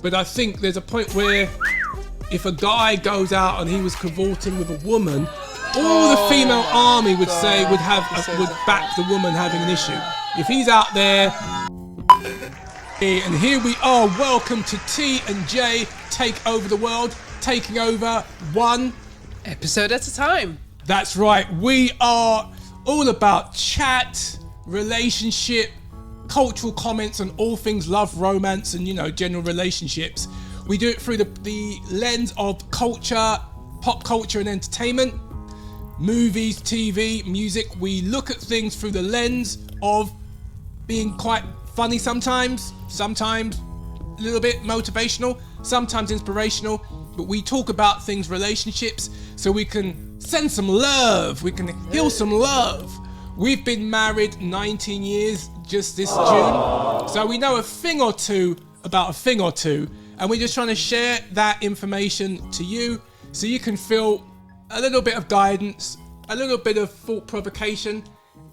But I think there's a point where if a guy goes out and he was cavorting with a woman, all the female army would say would back the woman having an issue. If he's out there, and here we are. Welcome to T&J Take Over the World, taking over one episode at a time. That's right. We are all about chat, relationship, cultural comments on all things love, romance, and general relationships. We do it through the lens of culture, pop culture and entertainment, movies, TV, music. We look at things through the lens of being quite funny sometimes a little bit motivational, sometimes inspirational, but we talk about things, relationships, so we can send some love, we can heal some love. We've been married 19 years just this June, so we know a thing or two about a thing or two, and we're just trying to share that information to you so you can feel a little bit of guidance, a little bit of thought provocation,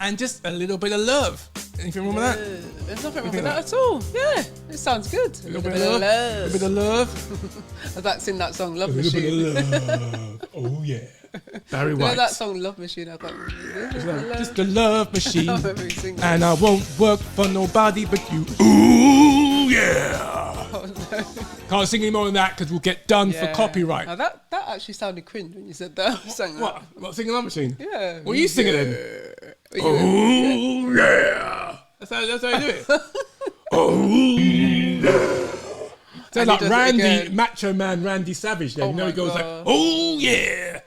and just a little bit of love. Anything wrong with that? There's nothing wrong with that at all. Yeah, it sounds good. A little bit of love. A little bit of love. That's in that song, Love a Machine. Little bit of love. Oh yeah. Barry White. You know that song, Love Machine? I got just a love machine. And I won't work for nobody but you. Ooh yeah. Oh, no. Can't sing any more than that because we'll get done for copyright. Now that actually sounded cringe when you said that. What? Singing Love Machine? Yeah. What are you singing then? Oh yeah. That's how you do it. Oh yeah. Sounds like Randy, Macho Man Randy Savage there. He goes like, oh yeah.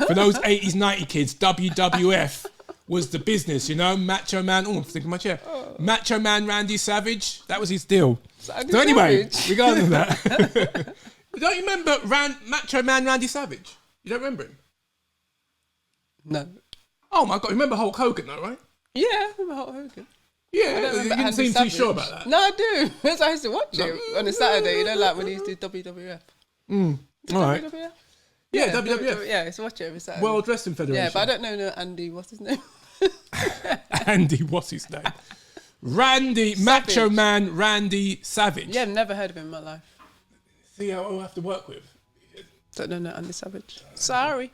For those 80s, 90s kids, WWF was the business, Macho Man, I'm thinking my chair. Macho Man Randy Savage, that was his deal. So anyway, regardless of that, don't you remember Macho Man Randy Savage? You don't remember him? No. Oh my God, remember Hulk Hogan though, right? Yeah, I remember Hulk Hogan. Yeah, you didn't seem too sure about that. No, I do. Because I used to watch it on a Saturday, like when he used to do WWF. All right. WWF? Yeah, WWF. Yeah, I used to watch it every Saturday. World Wrestling Federation. Yeah, but I don't know Andy, what's his name? Andy, what's his name? Randy, Savage. Macho Man Randy Savage. Yeah, I've never heard of him in my life. See how I'll have to work with. Don't know Andy Savage. Sorry.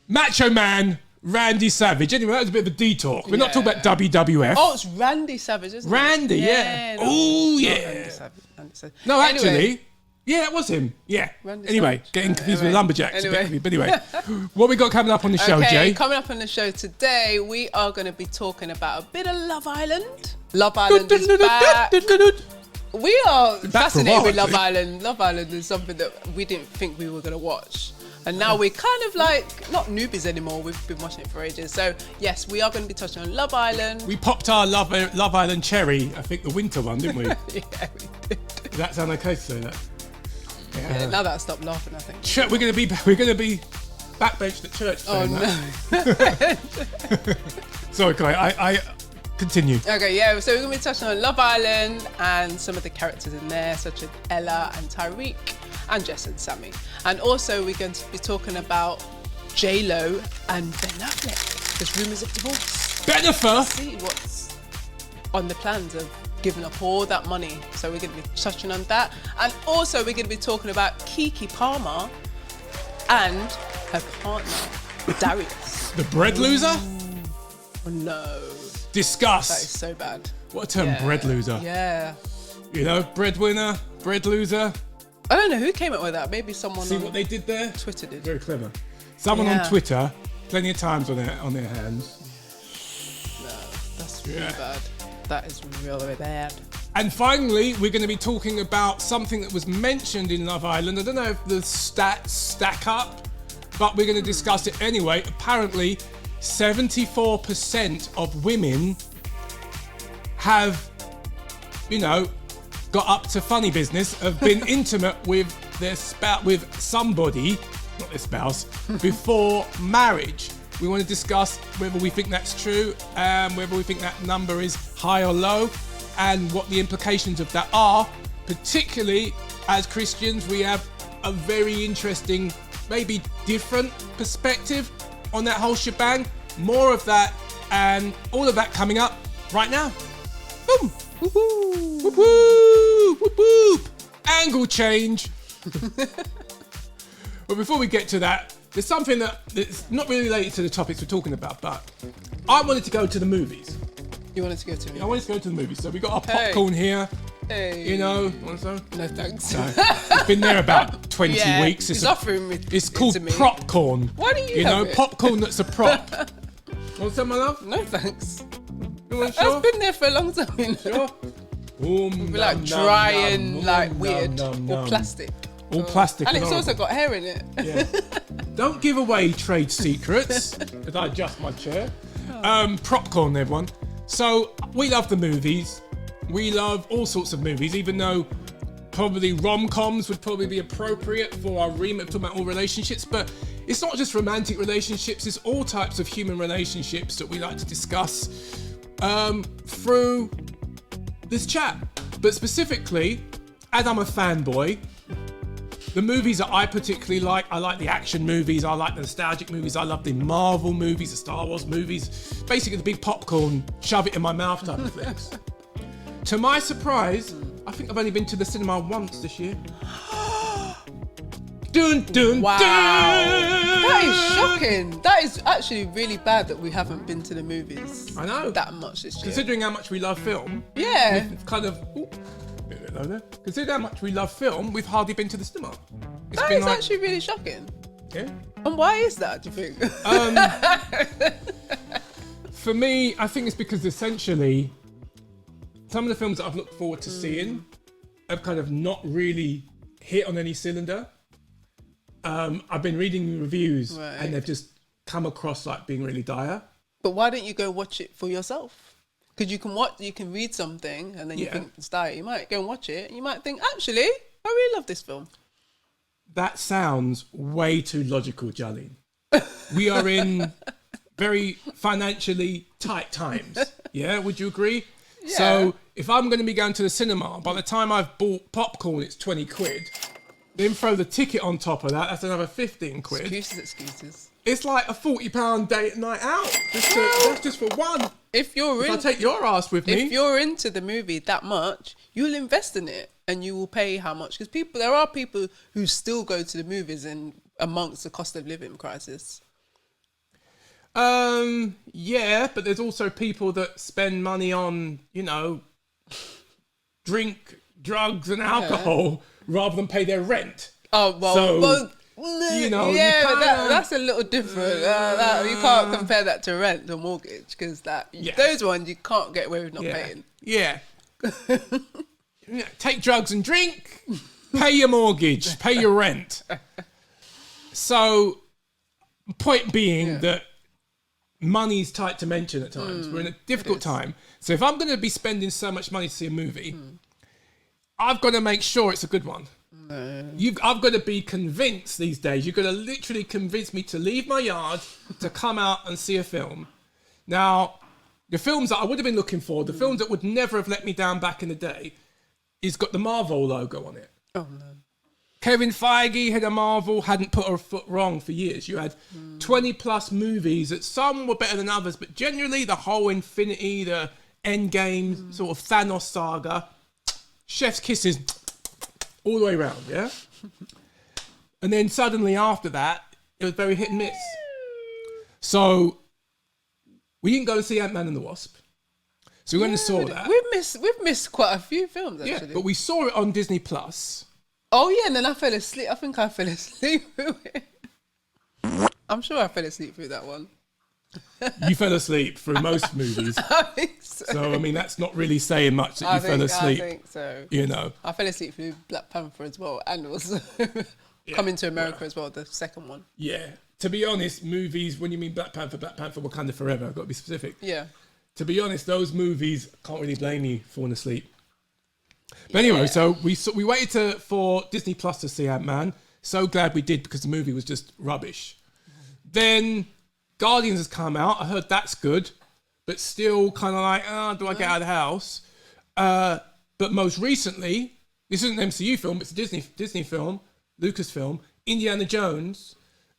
Macho Man Randy Savage. Anyway, that was a bit of a detour. We're not talking about WWF. Oh, it's Randy Savage, isn't Randy, it? yeah. Oh, yeah. Andy Savage. No, actually, yeah, it was him. Yeah. Randy anyway, Savage. getting confused with lumberjacks. Anyway. But anyway, what we got coming up on the show, Jay? Coming up on the show today, we are going to be talking about a bit of Love Island. Love Island is back. We are fascinated with Love Island. Love Island is something that we didn't think we were going to watch. And now we're kind of like, not newbies anymore, we've been watching it for ages. So yes, we are going to be touching on Love Island. We popped our Love Island cherry, I think the winter one, didn't we? Yeah, we did. Does that sound okay to say that? Yeah, now that I stopped laughing, I think. We're going to be backbenched at church. Oh no. Sorry, Kai, I continue. Okay, yeah, so we're going to be touching on Love Island and some of the characters in there, such as Ella and Tyreek and Jess and Sammy. And also we're going to be talking about J-Lo and Ben Affleck. There's rumours of divorce. Bennifer! See what's on the plans of giving up all that money. So we're going to be touching on that. And also we're going to be talking about Keke Palmer and her partner, Darius. The Breadloser? Oh no. Discuss. That is so bad. What a term, Breadloser. Yeah. Breadwinner, Breadloser. I don't know who came up with that. Maybe someone. See what they did there? Twitter did. Very clever. Someone on Twitter, plenty of times on their hands. No, that's really bad. That is really bad. And finally, we're going to be talking about something that was mentioned in Love Island. I don't know if the stats stack up, but we're going to discuss it anyway. Apparently, 74% of women have, got up to funny business, have been intimate with their with somebody, not their spouse, before marriage. We want to discuss whether we think that's true, whether we think that number is high or low, and what the implications of that are. Particularly as Christians, we have a very interesting, maybe different perspective on that whole shebang. More of that and all of that coming up right now. Boom. Whoop whoop. Whoop whoop. Whoop whoop. Angle change. But before we get to that, there's something that's not really related to the topics we're talking about, but I wanted to go to the movies. You wanted to go to me? I wanted to go to the movies. So we got our popcorn here. Hey. You know, want some? No thanks. No. It's been there about 20 weeks. It's offering it's called propcorn. Why do you You know, have it? popcorn that's a prop. Want some, my love? No thanks. You want sure? It's been there for a long time. You know? Sure. Be like dry and like weird. Or plastic. All plastic. And it's also got hair in it. Yeah. Don't give away trade secrets. As I adjust my chair. Popcorn, everyone. So we love the movies. We love all sorts of movies, even though probably rom-coms would probably be appropriate for our remit, talking about all relationships. But it's not just romantic relationships, it's all types of human relationships that we like to discuss through this chat. But specifically, as I'm a fanboy, the movies that I particularly like, I like the action movies, I like the nostalgic movies, I love the Marvel movies, the Star Wars movies, basically the big popcorn, shove it in my mouth type of things. To my surprise, I think I've only been to the cinema once this year. Dun, dun, Wow. dun. That is shocking. That is actually really bad that we haven't been to the movies. I know. That much this year. Considering how much we love film, Yeah. we've kind of... Ooh, bit low there. Considering how much we love film, we've hardly been to the cinema. It's That been is like, actually really shocking. yeah. And why is that, do you think? For me, I think it's because essentially some of the films that I've looked forward to seeing have kind of not really hit on any cylinder. I've been reading reviews and they've just come across like being really dire. But why don't you go watch it for yourself? Because you can read something and then you think it's dire. You might go and watch it and you might think, actually, I really love this film. That sounds way too logical, Jahlene. We are in very financially tight times. Yeah, would you agree? Yeah. So if I'm going to be going to the cinema, by the time I've bought popcorn, it's 20 quid. Then throw the ticket on top of that, that's another 15 quid. Excuses. It's like a £40 date night out. That's just for one. If I take your ass with me. If you're into the movie that much, you'll invest in it and you will pay how much. Because there are people who still go to the movies and amongst the cost of living crisis. Yeah, but there's also people that spend money on, drink, drugs and alcohol rather than pay their rent. Oh, that's a little different. You can't compare that to rent or mortgage because those ones you can't get away with not paying. Yeah. Take drugs and drink, pay your mortgage, pay your rent. So, point being that money's tight to mention at times. We're in a difficult time. So if I'm going to be spending so much money to see a movie, I've got to make sure it's a good one. I've got to be convinced these days. You've got to literally convince me to leave my yard to come out and see a film. Now, the films that I would have been looking for, the films that would never have let me down back in the day, is got the Marvel logo on it. Oh, no. Kevin Feige, head of Marvel, hadn't put a foot wrong for years. You had 20 plus movies that some were better than others, but generally the whole Infinity, the Endgame, sort of Thanos saga, chef's kisses all the way around, yeah? And then suddenly after that, it was very hit and miss. So we didn't go and see Ant-Man and the Wasp. So we went and saw that. We've missed quite a few films, actually. Yeah, but we saw it on Disney Plus. Oh, yeah, and then I fell asleep. I think I fell asleep through it. I'm sure I fell asleep through that one. You fell asleep through most movies. I think so. So, I mean, that's not really saying much that you fell asleep. I think so. I fell asleep through Black Panther as well, and also Coming to America as well, the second one. Yeah. To be honest, movies, when you mean Black Panther, Wakanda Forever, I've got to be specific. Yeah. To be honest, those movies, can't really blame you for falling asleep. But anyway, so we waited for Disney Plus to see Ant-Man. So glad we did because the movie was just rubbish. Then Guardians has come out. I heard that's good, but still kind of like, do I get out of the house? But most recently, this isn't an MCU film, it's a Disney film, Lucasfilm, Indiana Jones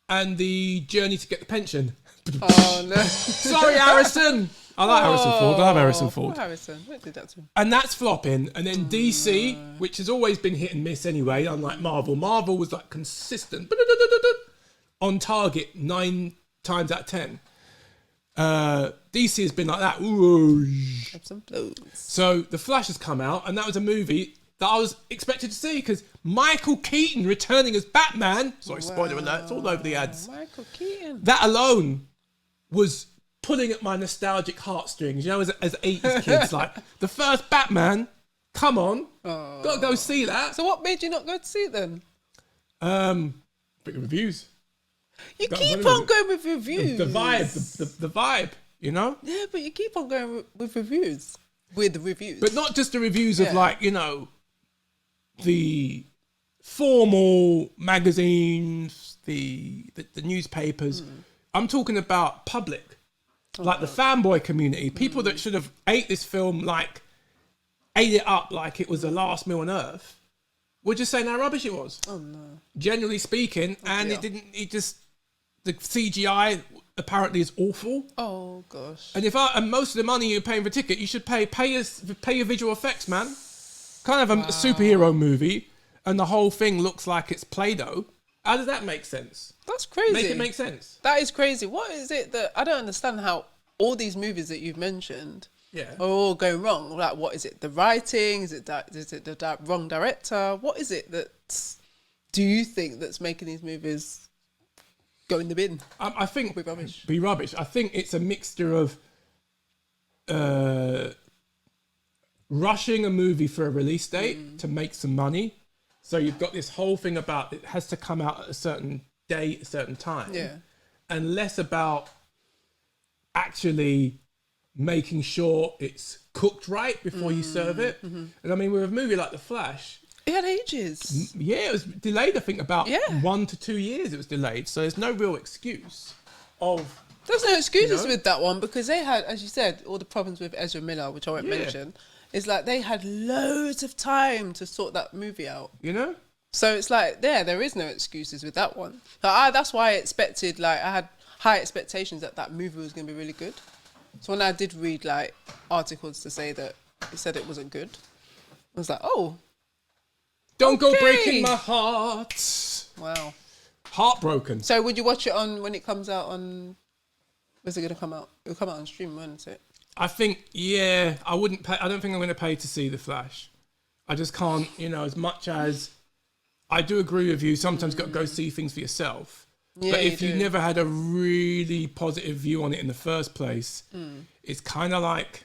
and the Journey to Get the Pension. Oh, no. Sorry, Harrison. I like Harrison Ford. I love Harrison Ford. Harrison, what did that to him? And that's flopping. And then DC, which has always been hit and miss anyway, unlike Marvel. Marvel was like consistent, on target 9 times out of 10. DC has been like that. Ooh. So The Flash has come out, and that was a movie that I was expected to see because Michael Keaton returning as Batman. Sorry, spoiler alert. It's all over the ads. Michael Keaton. That alone was pulling at my nostalgic heartstrings. You know, as 80s kids, like the first Batman. Come on, gotta go see that. So what made you not go to see it then? Big reviews. You keep on going with reviews. The vibe, the vibe. You know. Yeah, but you keep on going with reviews. With reviews, but not just the reviews of like, you know, the formal magazines, the newspapers. I'm talking about public, like the fanboy community, people that should have ate this film, like ate it up like it was the last meal on earth. We're just saying how rubbish it was. Oh no. Generally speaking, the CGI apparently is awful. Oh gosh. And most of the money you're paying for a ticket, you should pay your visual effects, man. Kind of a superhero movie, and the whole thing looks like it's Play-Doh. How does that make sense? That's crazy. Make it make sense. That is crazy. What is it that I don't understand how all these movies that you've mentioned are all going wrong? Like, what is it? The writing? Is it the wrong director? What is it that do you think that's making these movies go in the bin? I think be rubbish. Be rubbish. I think it's a mixture of rushing a movie for a release date to make some money. So you've got this whole thing about it has to come out at a certain date, a certain time. Yeah. And less about actually making sure it's cooked right before you serve it. And I mean, with a movie like The Flash, it had ages. Yeah, it was delayed, I think, about 1 to 2 years it was delayed. So there's no real excuse of... There's no excuses with that one because they had, as you said, all the problems with Ezra Miller, which I won't mention. It's like they had loads of time to sort that movie out. You know? So it's like, there is no excuses with that one. That's why I expected, like, I had high expectations that movie was going to be really good. So when I did read, like, articles to say that it said it wasn't good, I was like, oh... Don't go breaking my heart. Wow. Heartbroken. So would you watch it when it comes out on... Where's it going to come out? It'll come out on stream, won't it? I think, I wouldn't pay. I don't think I'm going to pay to see The Flash. I just can't, as much as I do agree with you, sometimes you've got to go see things for yourself. Yeah, but if you never had a really positive view on it in the first place, it's kind of like,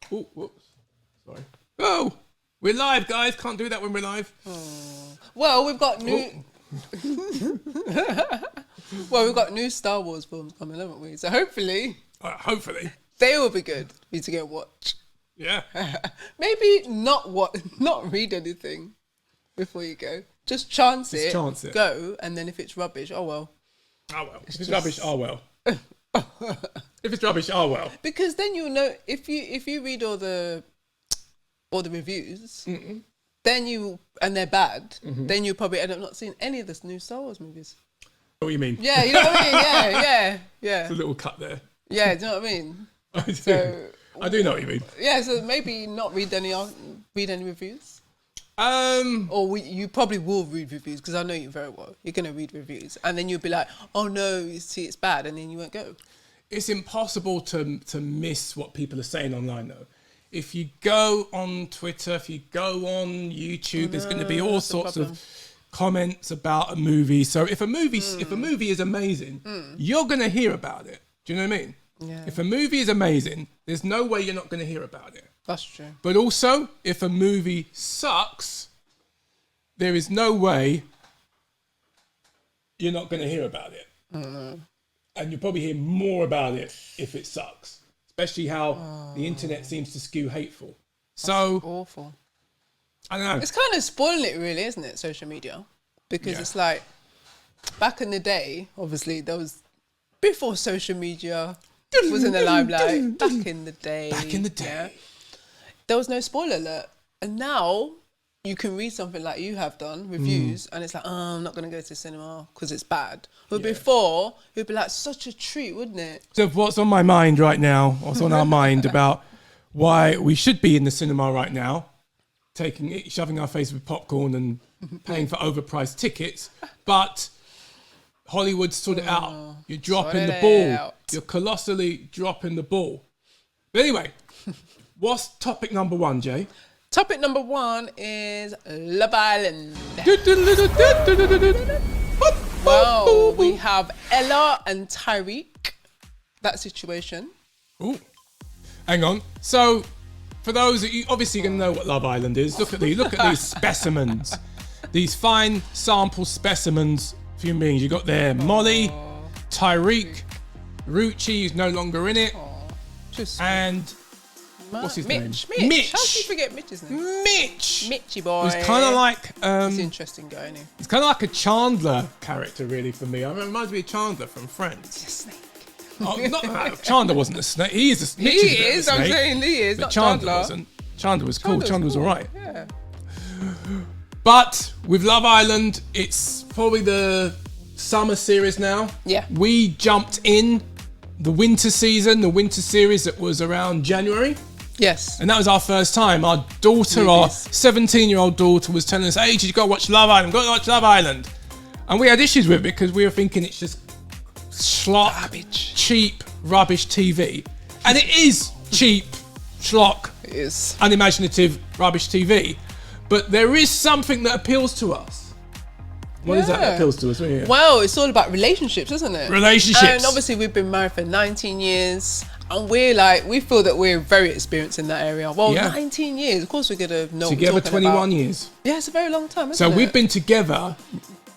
Oh, whoops. Sorry. Oh, we're live, guys. Can't do that when we're live. Oh. Well, we've got new... we've got new Star Wars films coming, haven't we? So hopefully... They will be good for you to go watch. Yeah. Maybe not read anything before you go. Just chance it. Go, and then if it's rubbish, oh well. Oh well. If it's rubbish, oh well. If it's rubbish, oh well. Because then you'll know if you read all the reviews, then and they're bad, then you probably end up not seeing any of the new Star Wars movies. What do you mean? Yeah, you know what I mean? Yeah. It's a little cut there. Yeah, do you know what I mean? I do know what you mean. Yeah, so maybe not read any reviews. Or you probably will read reviews because I know you very well. You're gonna read reviews, and then you'll be like, "Oh no, you see, it's bad," and then you won't go. It's impossible to miss what people are saying online, though. If you go on Twitter, if you go on YouTube, there's going to be all sorts of comments about a movie. So if a movie is amazing, you're going to hear about it. Do you know what I mean? Yeah. If a movie is amazing, there's no way you're not going to hear about it. That's true. But also, if a movie sucks, there is no way you're not going to hear about it. And you'll probably hear more about it if it sucks. Especially how the internet seems to skew hateful. So awful. I don't know. It's kind of spoiling it, really, isn't it? Social media, because it's like back in the day. Obviously, there was before social media was in the limelight. Back in the day, there was no spoiler alert, and now you can read something like you have done, reviews, and it's like, oh, I'm not going to go to the cinema because it's bad. But before, it would be like such a treat, wouldn't it? So what's on my mind right now, what's on our mind about why we should be in the cinema right now, shoving our face with popcorn and paying for overpriced tickets, but Hollywood sort it out. You're dropping the ball. You're colossally dropping the ball. But anyway, what's topic number 1, Jay? Topic number 1 is Love Island. Well, we have Ella and Tyreek. That situation. Ooh. Hang on. So, for those that you obviously going to know what Love Island is, look at these specimens. These fine sample specimens of human beings. You got there Molly, Tyreek, Ruchi, who's no longer in it, and what's his name? Mitch. How did you forget Mitch's name? Mitchy boy. He's kind of like he's interesting guy, isn't he? He's kind of like a Chandler character, really, for me. It reminds me of Chandler from Friends. He's a snake. Chandler wasn't a snake. He is. He is. I'm saying he is. Not Chandler wasn't. Chandler was cool. Chandler was all right. Yeah. But with Love Island, it's probably the summer series now. Yeah. We jumped in the winter season, the winter series that was around January. Yes. And that was our first time. Our daughter, our 17-year-old daughter, was telling us, hey, you got to watch Love Island. Got to watch Love Island. And we had issues with it because we were thinking it's just cheap, rubbish TV. And it is cheap, schlock, it is unimaginative, rubbish TV. But there is something that appeals to us. What is that appeals to us? Well, it's all about relationships, isn't it? Relationships. And obviously we've been married for 19 years. And we feel that we're very experienced in that area. Well, 19 years, of course we're going to know together what we're 21 about. years. Yeah, it's a very long time, isn't it? So we've been together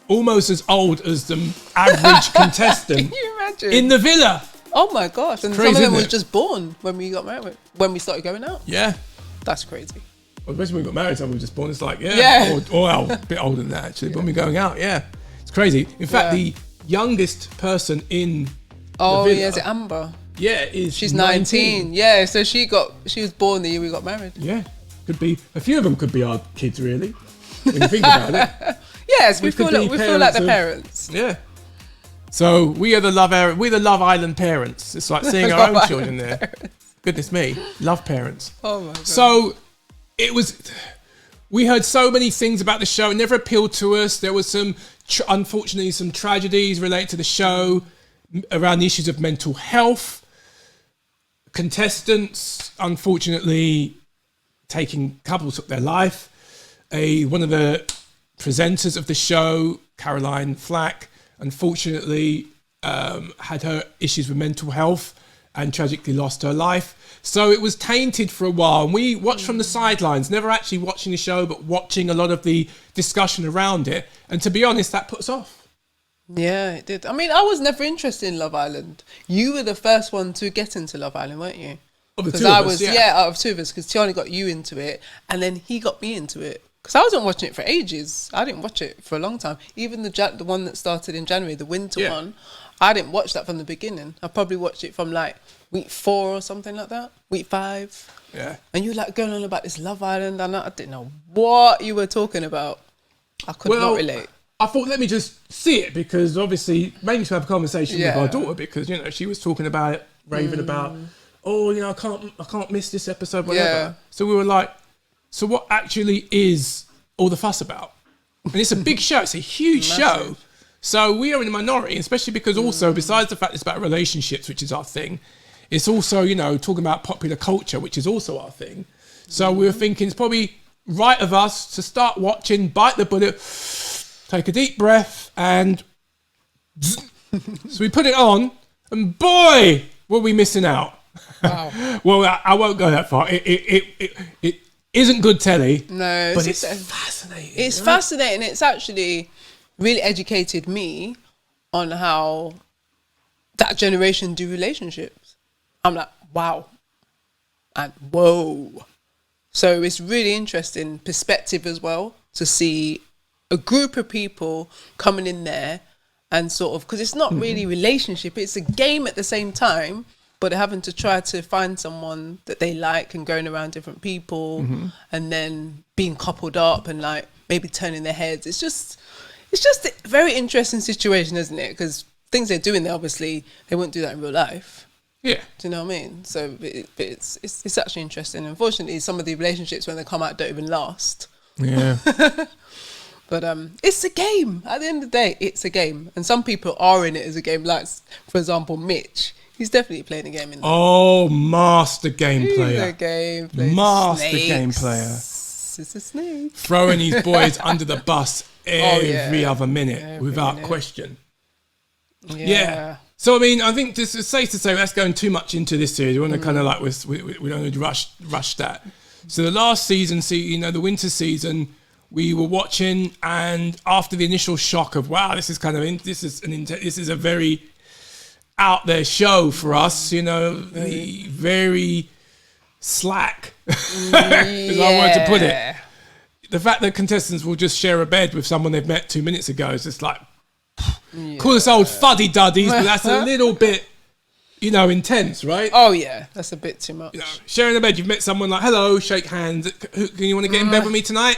almost as old as the average contestant. Can you imagine? In the villa. Oh my gosh. And crazy, some of them was just born when we got married, when we started going out. Yeah. That's crazy. Well, especially when we got married, someone was just born. It's like, or a bit older than that, actually. But when we're going out, it's crazy. In fact, the youngest person in the villa, is it Amber? Yeah, she's 19. Yeah, so she was born the year we got married. Yeah, could be a few of them could be our kids, really. When you think about it. Yes, we feel like the parents. Yeah. So we are the Love Island parents. It's like seeing our own children there. Parents. Goodness me, love parents. Oh my god. So we heard so many things about the show. It never appealed to us. There was unfortunately some tragedies related to the show around the issues of mental health. Contestants, unfortunately, couples took their life. One of the presenters of the show, Caroline Flack, unfortunately had her issues with mental health and tragically lost her life. So it was tainted for a while. And we watched from the sidelines, never actually watching the show, but watching a lot of the discussion around it. And to be honest, that put us off. Yeah, it did. I mean, I was never interested in Love Island. You were the first one to get into Love Island, weren't you? Because out of two of us, because Tiana got you into it, and then he got me into it. Because I wasn't watching it for ages. I didn't watch it for a long time. Even the one that started in January, the winter one, I didn't watch that from the beginning. I probably watched it from like week 4 or something like that, week 5. Yeah. And you were like going on about this Love Island, and I didn't know what you were talking about. I could not relate. I thought, let me just see it, because obviously, maybe to have a conversation with our daughter, because, she was talking about it, raving about, I can't miss this episode, whatever. Yeah. So we were like, so what actually is all the fuss about? And it's a big show. It's a huge show. So we are in a minority, especially because also, besides the fact it's about relationships, which is our thing, it's also, talking about popular culture, which is also our thing. So we were thinking it's probably right of us to start watching, bite the bullet, take a deep breath, and so we put it on, and boy, were we missing out. Wow. Well, I won't go that far. It isn't good telly. No, but it's fascinating. It's fascinating. It's actually really educated me on how that generation do relationships. I'm like, wow, and whoa. So it's really interesting perspective as well to see a group of people coming in there and sort of, because it's not really relationship, it's a game at the same time, but they're having to try to find someone that they like and going around different people and then being coupled up and like maybe turning their heads. It's just a very interesting situation, isn't it? Because things they're doing there, obviously, they wouldn't do that in real life. Yeah. Do you know what I mean? So it's actually interesting. Unfortunately, some of the relationships when they come out don't even last. Yeah. But it's a game. At the end of the day, it's a game. And some people are in it as a game. Like, for example, Mitch. He's definitely playing a game in there. Oh, master game player. He's a game player. Master game player. It's a snake. Throwing his boys under the bus every other minute without question. Yeah. So, I mean, I think this is safe to say that's going too much into this series. We want to kind of like, we don't want to rush that. So the last season, the winter season, we were watching, and after the initial shock of, wow, this is a very out there show for us, the very slack, is one word to put it. The fact that contestants will just share a bed with someone they've met 2 minutes ago is just like, call us old fuddy-duddies, but that's a little bit, intense, right? Oh, yeah, that's a bit too much. Sharing a bed, you've met someone like, hello, shake hands. Can you want to get in bed with me tonight?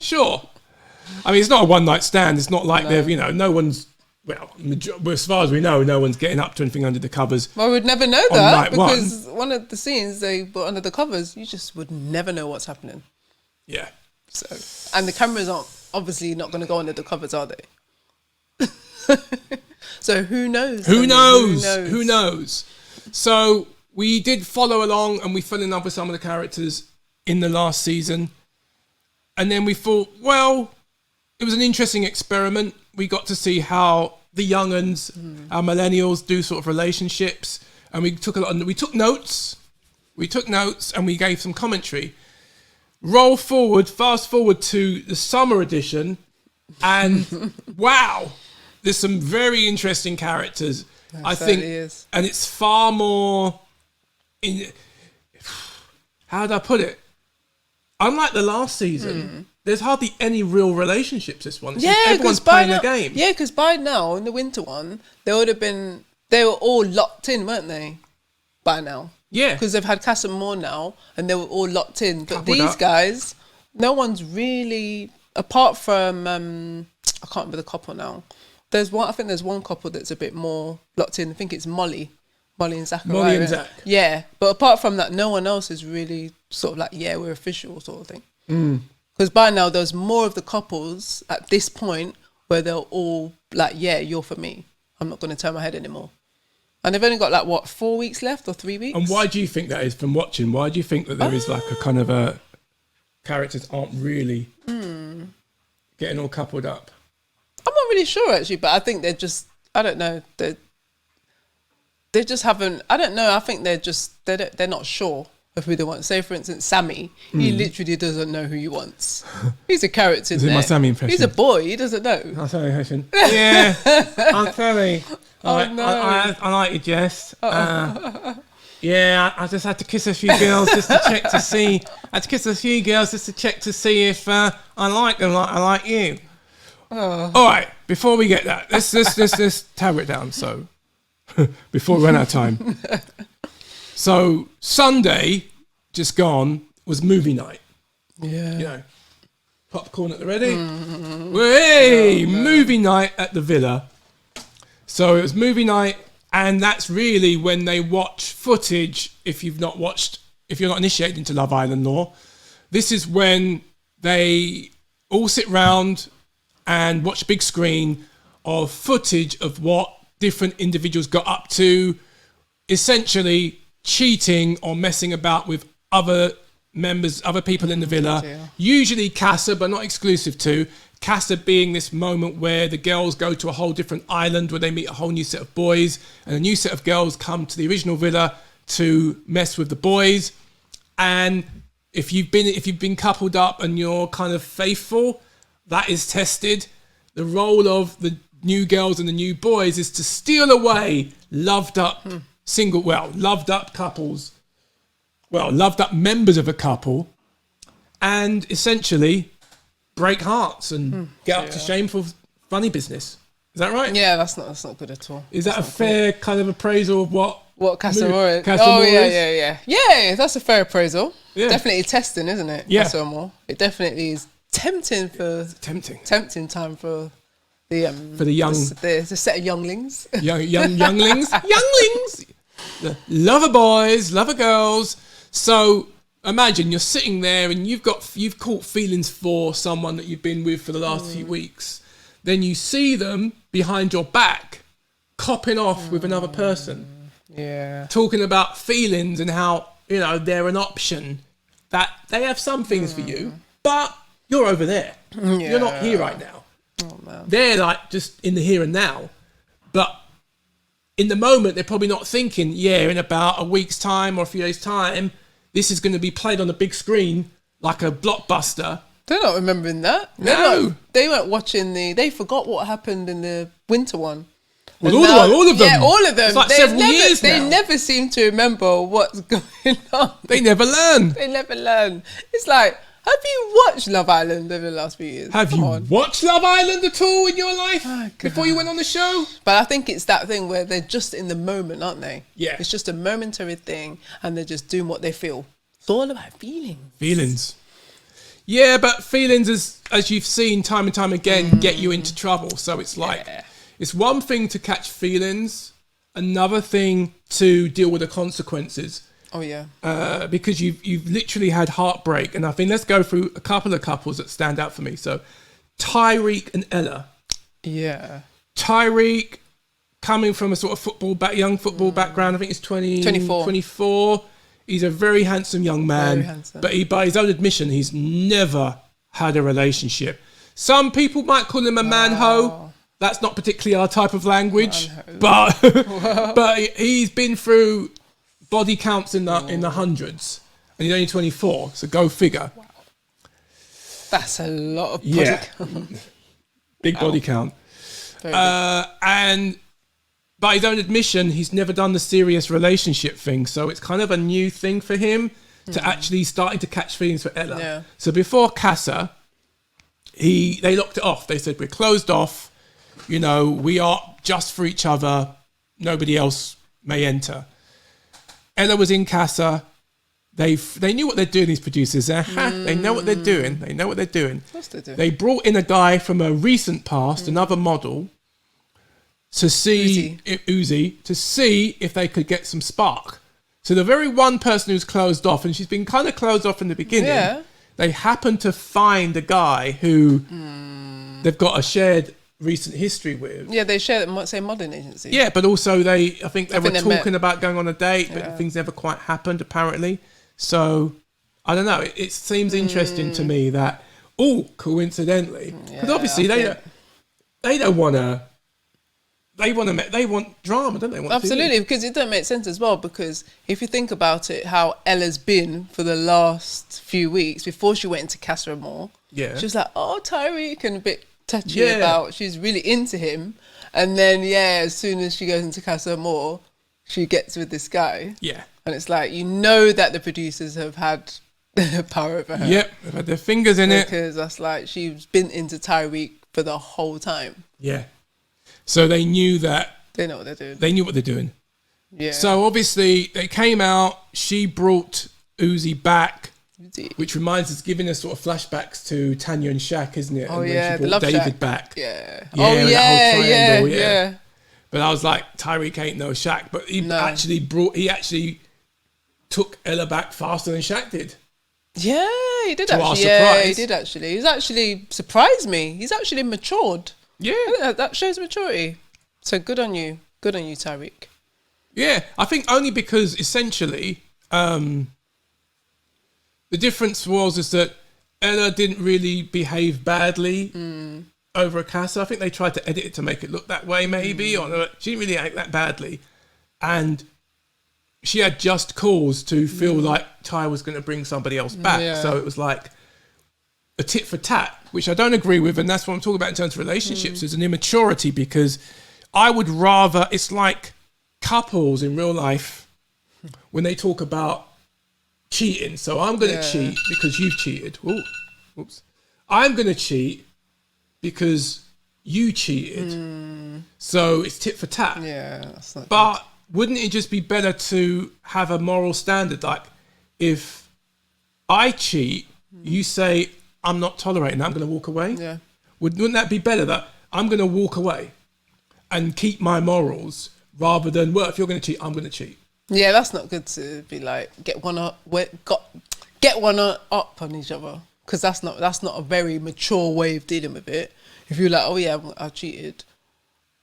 Sure. I mean, it's not a one-night stand. It's not like they've, no one's, as far as we know, no one's getting up to anything under the covers. Well, we'd never know that because one of the scenes they put under the covers, you just would never know what's happening. Yeah. So, and the cameras aren't obviously not going to go under the covers, are they? So who knows? Who knows? So we did follow along and we fell in love with some of the characters in the last season. And then we thought, it was an interesting experiment. We got to see how the young'uns, our millennials, do sort of relationships. And we took notes. And we gave some commentary. Fast forward to the summer edition. And wow, there's some very interesting characters. I think, and it's far more how do I put it? Unlike the last season, there's hardly any real relationships this one. Everyone's playing a game. Yeah, because by now, in the winter one, they were all locked in, weren't they? By now. Yeah. Because they've had Cass and Moore now, and they were all locked in. But these guys, no one's really, apart from, I can't remember the couple now. I think there's one couple that's a bit more locked in. I think it's Molly and Zachariah. Molly and Zach. Yeah. But apart from that, no one else is really sort of like, we're official sort of thing. Because by now, there's more of the couples at this point where they're all like, you're for me. I'm not going to turn my head anymore. And they've only got 4 weeks left or 3 weeks. And why do you think that is from watching? Why do you think that there is like a kind of a characters aren't really getting all coupled up? I'm not really sure actually, but I think they're just, I don't know. They just haven't, I don't know. I think they're not sure of who they want. Say for instance, Sammy, he literally doesn't know who he wants. He's a character there. My Sammy impression? He's a boy, he doesn't know. I'm sorry, impression. Yeah, I'm sorry. I like you, Jess. Yeah, I just had to kiss a few girls just to check to see. I had to kiss a few girls just to check to see if I like them like I like you. All right, before we get that, let's tear it down. So, before we run out of time. So, Sunday, just gone, was movie night. Yeah. Popcorn at the ready. Movie night at the Villa. So, it was movie night, and that's really when they watch footage, if you're not initiated into Love Island lore. This is when they all sit round and watch a big screen of footage of what different individuals got up to, essentially cheating or messing about with other people in the villa. Usually Casa, but not exclusive to. Casa being this moment where the girls go to a whole different island where they meet a whole new set of boys, and a new set of girls come to the original villa to mess with the boys. And if you've been coupled up and you're kind of faithful, that is tested. The role of the new girls and the new boys is to steal away loved up couples, loved up members of a couple, and essentially break hearts and get up to shameful, funny business. Is that right? Yeah, that's not good at all. Is that a fair kind of appraisal of what Casa Amor is? Casa Yeah, that's a fair appraisal. Yeah. Definitely testing, isn't it? Yeah. Casa Amor. It definitely is tempting time for the young the set of younglings. younglings. The lover boys, lover girls. So imagine you're sitting there and you've caught feelings for someone that you've been with for the last few weeks. Then you see them behind your back copping off with another person. Yeah. Talking about feelings and how, they're an option, that they have some feelings for you, but you're over there. Yeah. You're not here right now. Oh, man. They're like just in the here and now. But in the moment, they're probably not thinking, in about a week's time or a few days' time, this is going to be played on the big screen like a blockbuster. They're not remembering that. No. They weren't watching they forgot what happened in the winter one. Well, all of them. Yeah, all of them. It's like several years now. They never seem to remember what's going on. They never learn. It's like, have you watched Love Island over the last few years? Have you watched Love Island at all in your life before you went on the show? But I think it's that thing where they're just in the moment, aren't they? Yeah. It's just a momentary thing and they're just doing what they feel. It's all about Feelings. Yeah, but feelings, as you've seen time and time again, get you into trouble. So it's like, it's one thing to catch feelings, another thing to deal with the consequences. Oh, yeah. Because you've literally had heartbreak. And I think let's go through a couple of couples that stand out for me. So Tyreek and Ella. Yeah. Tyreek, coming from a sort of young football background, I think it's 24. He's a very handsome young man. Very handsome. But by his own admission, he's never had a relationship. Some people might call him a man-ho. That's not particularly our type of language. But he's been through body counts in the hundreds. And he's only 24. So go figure. Wow. That's a lot of body count. Big body count. And by his own admission, he's never done the serious relationship thing. So it's kind of a new thing for him to actually starting to catch feelings for Ella. Yeah. So before Casa, they locked it off. They said, we're closed off. We are just for each other. Nobody else may enter. Ella was in Casa. They knew what they're doing, these producers. They know what they're doing. Of course they do. They brought in a guy from a recent past, another model, to see if they could get some spark. So the very one person who's closed off, and she's been kind of closed off in the beginning, they happen to find a guy who they've got a shared recent history with. Yeah, they share the same modelling agency. Yeah, but also I think they were talking about going on a date, but things never quite happened apparently. So I don't know. It seems interesting to me that coincidentally, because obviously they don't want to. They want drama, don't they? Absolutely, because it don't make sense as well. Because if you think about it, how Ella's been for the last few weeks before she went into Casa Amor, she was like, Tyreek, and a bit touchy about. She's really into him, and then as soon as she goes into Casa Amor, she gets with this guy. Yeah, and it's like that the producers have had power over her. Yep, they've had their fingers in it, because that's like she's been into Tyreek for the whole time. Yeah. So they knew that. They know what they're doing. They knew what they're doing. Yeah. So obviously they came out. She brought Uzi back, which reminds us, giving us sort of flashbacks to Tanya and Shaq, isn't it? Oh, and yeah. when she brought David Shack. back. Yeah. That whole triangle, yeah. But I was like, Tyreek ain't no Shaq. But he actually took Ella back faster than Shaq did. Yeah, he did to our actually. surprise. Yeah, he did actually. He's actually surprised me. He's actually matured. Yeah. That shows maturity. So good on you. Good on you, Tyreek. Yeah, I think only because essentially the difference is that Ella didn't really behave badly over a Casa. I think they tried to edit it to make it look that way, maybe. Or she didn't really act that badly. And she had just cause to feel like Ty was going to bring somebody else back. Yeah. So it was like a tit for tat, which I don't agree with. And that's what I'm talking about in terms of relationships. There's an immaturity, because I would rather, it's like couples in real life when they talk about cheating. So I'm going to cheat because you've cheated. Oops. I'm going to cheat because you cheated. So it's tit for tat. Yeah, that's not But good. wouldn't it just be better to have a moral standard? Like, if I cheat, you say, I'm not tolerating that, I'm going to walk away. Yeah. Wouldn't that be better, that I'm going to walk away and keep my morals, rather than, well, if you're going to cheat, I'm going to cheat. Yeah, that's not good to be like, get one up on each other. Because that's not a very mature way of dealing with it. If you're like, oh yeah, I cheated,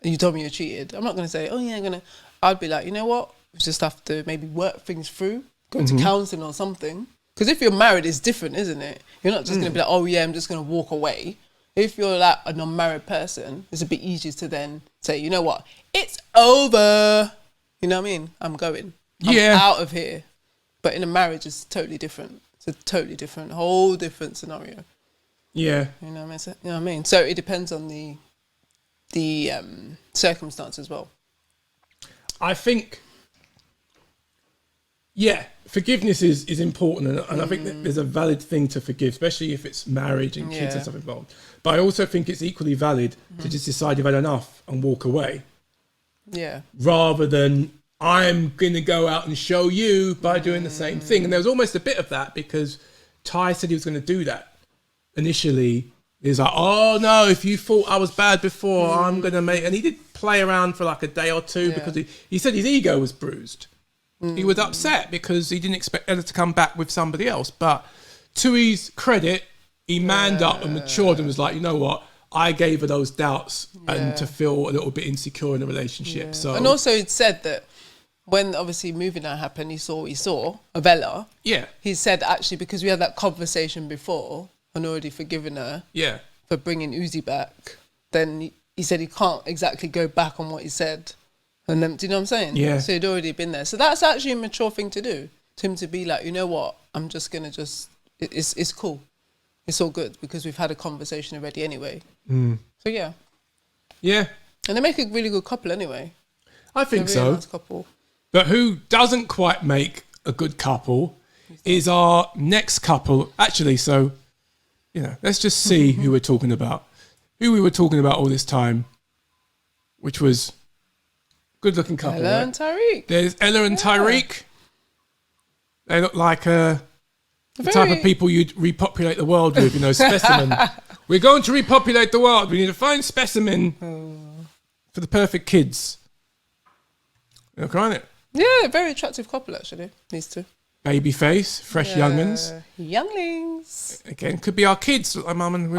and you told me you cheated, I'm not going to say, oh yeah, I'd be like, you know what? We just have to maybe work things through, go to counselling or something. Because if you're married, it's different, isn't it? You're not just going to be like, oh yeah, I'm just going to walk away. If you're like a non-married person, it's a bit easier to then say, you know what? It's over. You know what I mean? I'm going. I'm out of here. But in a marriage, it's totally different. It's a totally different, whole different scenario. Yeah. You know what I mean? So it depends on the circumstance as well. I think, yeah, forgiveness is important, and I think that there's a valid thing to forgive, especially if it's marriage and kids and stuff involved. But I also think it's equally valid to just decide you've had enough and walk away. Yeah. Rather than, I'm going to go out and show you by doing the same thing. And there was almost a bit of that, because Ty said he was going to do that. Initially, he was like, oh no, if you thought I was bad before, I'm going to make... And he did play around for like a day or two, because he said his ego was bruised. He was upset because he didn't expect Ella to come back with somebody else. But to his credit, he manned up and matured and was like, you know what? I gave her those doubts and to feel a little bit insecure in the relationship. Yeah. So, and also he'd said that when obviously moving out happened, he saw what he saw of Ella. Yeah. He said, actually, because we had that conversation before and already forgiven her for bringing Uzi back, then he said he can't exactly go back on what he said. And then, do you know what I'm saying? Yeah. So he'd already been there. So that's actually a mature thing to do. To him to be like, you know what? I'm just going to it's cool. It's all good because we've had a conversation already anyway. So yeah. Yeah. And they make a really good couple anyway. I think They're a so. really nice couple. But who doesn't quite make a good couple is our next couple. Actually, so, you know, let's just see who we're talking about. Who we were talking about all this time, which was good-looking couple, Ella right? and Tariq. There's Ella and Tariq. They look like the type of people you'd repopulate the world with, you know, specimen. We're going to repopulate the world. We need to find specimen for the perfect kids. You know, can't it? Yeah, very attractive couple, actually, these two. Baby face, fresh young'uns. Younglings. Again, could be our kids, like mum and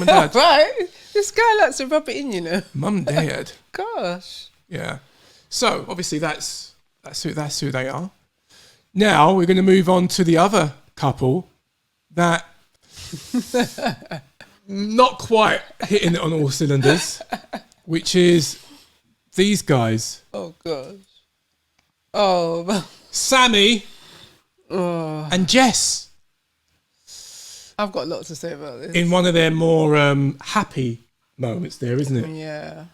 dad. Right. This guy likes to rub it in, you know. Mum and dad. Gosh. Yeah. So, obviously, that's who they are. Now, we're going to move on to the other couple that not quite hitting it on all cylinders, which is these guys. Oh, gosh. Oh. Sammy and Jess. I've got a lot to say about this. In one of their more happy moments there, isn't it? Yeah.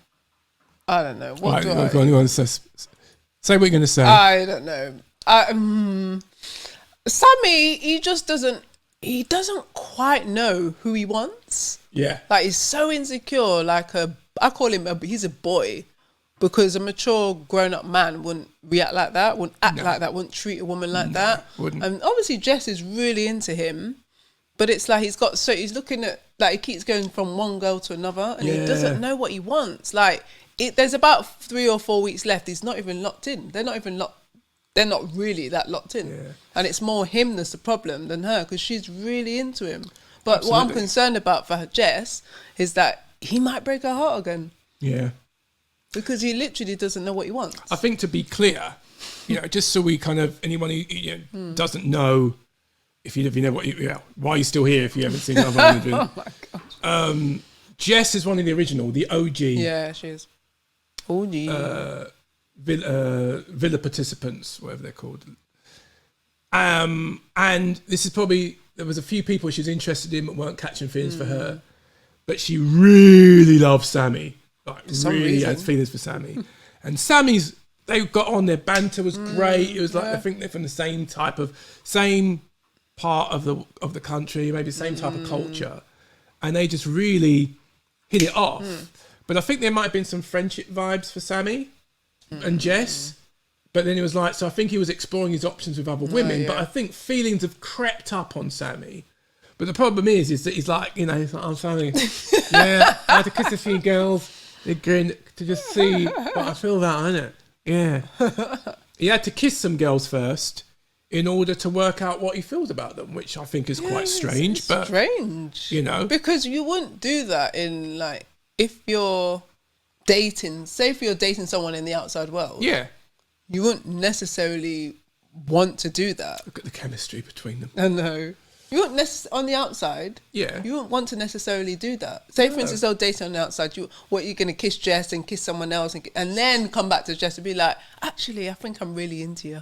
I don't know. What do I... Go on, say what you're going to say. I don't know. Sammy, he doesn't quite know who he wants. Yeah. Like, he's so insecure. Like, I call him, he's a boy. Because a mature, grown-up man wouldn't react like that, wouldn't act like that, wouldn't treat a woman like that. Wouldn't. And obviously Jess is really into him. But it's like he's looking at, like, he keeps going from one girl to another. And he doesn't know what he wants. Like, there's about 3 or 4 weeks left. He's not even locked in. They're not really that locked in. Yeah. And it's more him that's the problem than her, because she's really into him. But what I'm concerned about for Jess is that he might break her heart again. Yeah. Because he literally doesn't know what he wants. I think, to be clear, you know, just so we kind of, anyone who doesn't know, if you never, why are you still here if you haven't seen Love Island? Oh my gosh. Jess is one of the original, the OG. Yeah, she is. OG. Villa participants, whatever they're called. And this is probably, there was a few people she was interested in but weren't catching feelings for her. But she really loved Sammy. Like, really had feelings for Sammy. And Sammy's, they got on, their banter was great. It was like, I think they're from the same part of the country, maybe the same type of culture. And they just really hit it off. But I think there might have been some friendship vibes for Sammy and Jess. But then it was like, so I think he was exploring his options with other women. But I think feelings have crept up on Sammy. But the problem is that he's like, he's like, I'm Sammy. Yeah, I had to kiss a few girls again to just see what I feel about, innit? Yeah. He had to kiss some girls first in order to work out what he feels about them, which I think is quite strange. It's strange. Because you wouldn't do that in, like, if you're dating, say if you're dating someone in the outside world. Yeah. You wouldn't necessarily want to do that. Look at the chemistry between them. I know. You wouldn't on the outside. Yeah. You wouldn't want to necessarily do that. Say, for instance, they'll date on the outside. You're going to kiss Jess and kiss someone else and then come back to Jess and be like, actually, I think I'm really into you.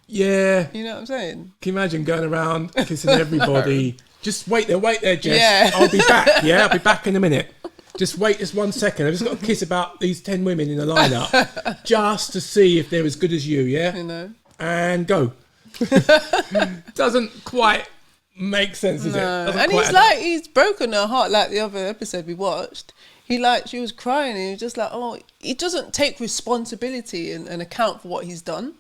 Yeah. You know what I'm saying? Can you imagine going around kissing everybody? Just wait there, Jess. Yeah. I'll be back. Yeah, I'll be back in a minute. Just wait just 1 second. I've just got to kiss about these 10 women in the lineup just to see if they're as good as you, yeah? And go. Doesn't quite make sense, does it? And he's broken her heart like the other episode we watched. She was crying and he was just like, oh, he doesn't take responsibility and account for what he's done.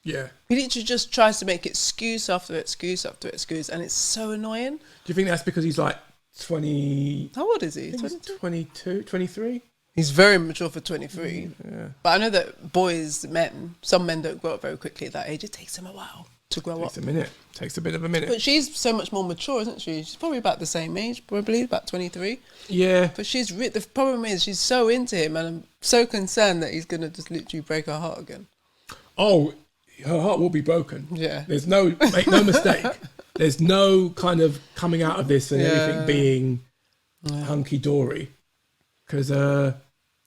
Yeah. He literally just tries to make excuse after excuse after excuse, and it's so annoying. Do you think that's because he's like 20... How old is he? 22, 23? He's very mature for 23. Yeah. But I know that some men don't grow up very quickly at that age. It takes them a while to grow up. Takes a bit of a minute. But she's so much more mature, isn't she? She's probably about the same age, probably about 23. Yeah. But the problem is she's so into him, and I'm so concerned that he's going to just literally break her heart again. Oh, her heart will be broken. Yeah. Make no mistake. There's no kind of coming out of this and everything being hunky-dory. Because...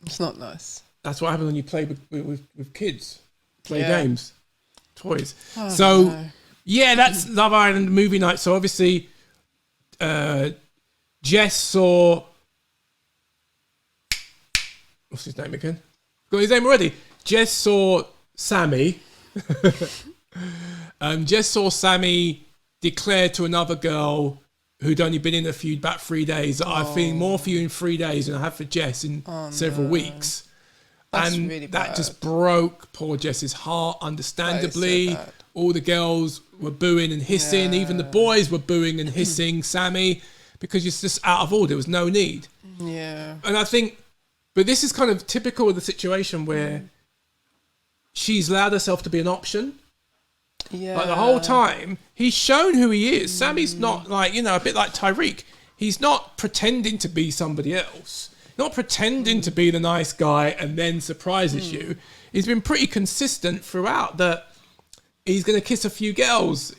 it's not nice. That's what happens when you play with kids. Play games. Toys. Oh, that's Love Island movie night. So obviously, Jess saw... What's his name again? Got his name already. Jess saw Sammy. Jess saw Sammy declare to another girl who'd only been in a feud about 3 days that I'm feeling more for you in 3 days than I have for Jess in several weeks. That's really bad. That just broke poor Jess's heart, understandably. So all the girls were booing and hissing. Even the boys were booing and hissing Sammy because it's just out of order. There was no need. Yeah. And I think, but this is kind of typical of the situation where she's allowed herself to be an option. Yeah. Like the whole time, he's shown who he is. Sammy's not like, a bit like Tyreek. He's not pretending to be somebody else. Not pretending to be the nice guy and then surprises you. He's been pretty consistent throughout that he's going to kiss a few girls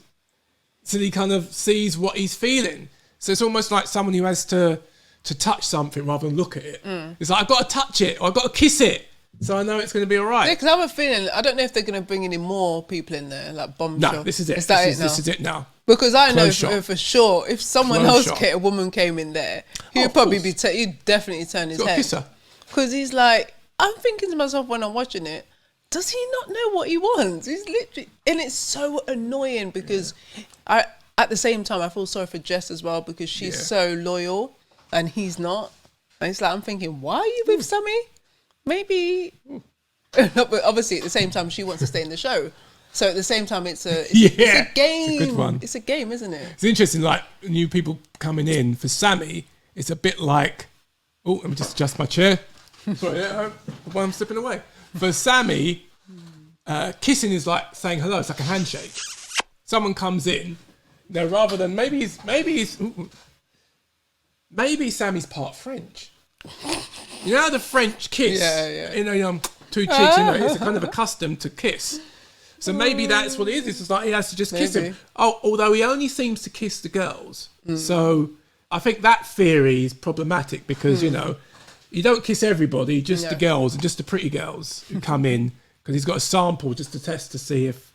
so he kind of sees what he's feeling. So it's almost like someone who has to touch something rather than look at it. It's like, I've got to touch it or I've got to kiss it. So I know it's going to be all right. Yeah, because I have a feeling, I don't know if they're going to bring any more people in there, like Bombshell. No, this is it. This is it now. Because I know for sure, if someone a woman came in there, he'd probably he'd definitely turn his head. Kiss her. Because he's like, I'm thinking to myself when I'm watching it, does he not know what he wants? He's literally, and it's so annoying because at the same time, I feel sorry for Jess as well because she's so loyal and he's not. And it's like, I'm thinking, why are you with Sammy? Maybe, but obviously at the same time she wants to stay in the show. So at the same time it's a game. It's a good one. It's a game, isn't it? It's interesting, like new people coming in. For Sammy, it's a bit like, oh, let me just adjust my chair. Sorry, while I'm slipping away. For Sammy, kissing is like saying hello. It's like a handshake. Someone comes in, rather than maybe Sammy's part French. You know how the French kiss? Yeah. Two cheeks, it's kind of accustomed to kiss. So maybe that's what it is. It's just like he has to just kiss him. Oh, although he only seems to kiss the girls. So I think that theory is problematic because, you don't kiss everybody, just the girls and just the pretty girls who come in because he's got a sample just to test to see if,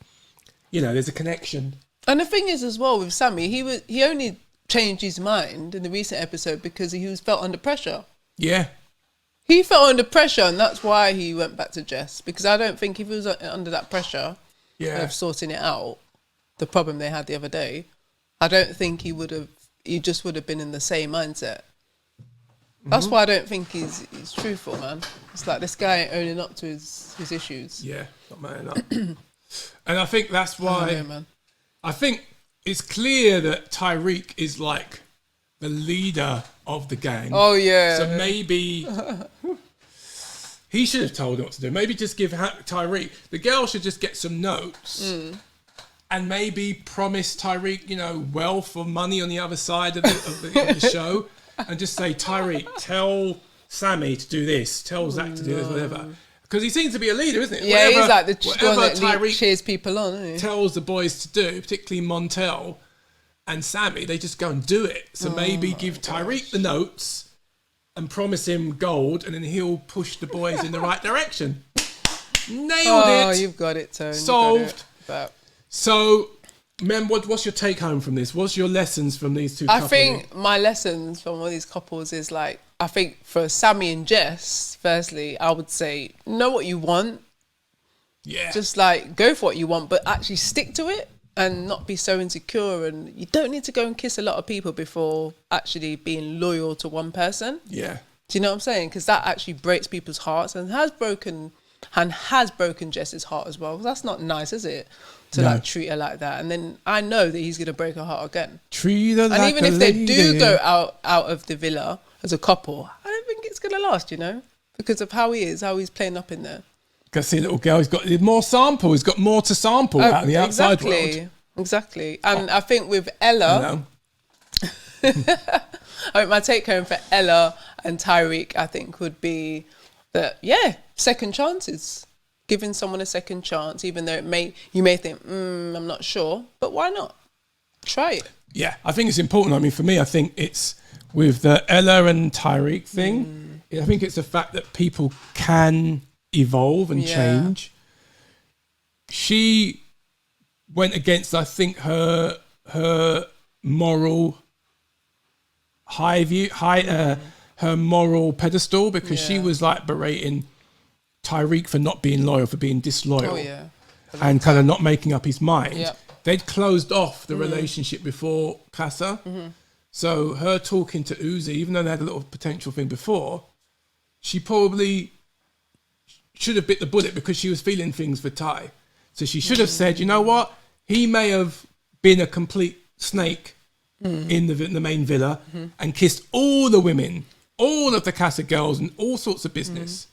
there's a connection. And the thing is as well with Sammy, he only changed his mind in the recent episode because he was felt under pressure. Yeah. He felt under pressure and that's why he went back to Jess. Because I don't think if he was under that pressure of sorting it out, the problem they had the other day, I don't think he just would have been in the same mindset. That's why I don't think he's truthful, man. It's like this guy ain't owning up to his issues. Yeah, not manning up. And I think that's why. I know, man. I think it's clear that Tyreek is like the leader of the gang. Oh yeah. So maybe he should have told him what to do. Maybe just give Tyreek. The girl should just get some notes. And maybe promise Tyreek, you know, wealth or money on the other side of the show. And just say, Tyreek, tell Sammy to do this. Tell Zach to do this, whatever. Because he seems to be a leader, isn't he? Yeah, he's like the whatever one that Tyreek cheers people on, isn't he? tells the boys to do, particularly Montel and Sammy, they just go and do it. So maybe give Tyreek the notes and promise him gold, and then he'll push the boys in the right direction. Nailed it. Oh, you've got it, Tone. Solved. But So, Mem, what's your take home from this? What's your lessons from these two couples? I think my lessons from all these couples is like, I think for Sammy and Jess, firstly, I would say, know what you want. Yeah. Just like go for what you want, but actually stick to it and not be so insecure. And you don't need to go and kiss a lot of people before actually being loyal to one person. Yeah. Do you know what I'm saying? Because that actually breaks people's hearts and has broken Jess's heart as well. That's not nice, is it? To No. like treat her like that. And then I know that he's going to break her heart again. Treat her like And even a if they lady. do go out of the villa as a couple, I don't think it's going to last, you know? Because of how he is, how he's playing up in there. Go see a little girl, he's got more sample, he's got more to sample out in the outside world. Exactly. And I think with Ella, I think my take home for Ella and Tyreek, I think, would be that, second chances. Giving someone a second chance, even though you may think, I'm not sure, but why not? Try it. Yeah, I think it's important. I mean, for me, I think it's with the Ella and Tyreek thing. I think it's the fact that people can evolve and change. She went against, I think, her moral her moral pedestal, because she was like berating Tyreek for not being loyal, for being disloyal, and kind of not making up his mind. Yep. They'd closed off the relationship before Casa. So her talking to Uzi, even though they had a little potential thing before, she probably should have bit the bullet because she was feeling things for Ty. So she should have said, you know what? He may have been a complete snake in the main villa and kissed all the women, all of the Casa girls and all sorts of business.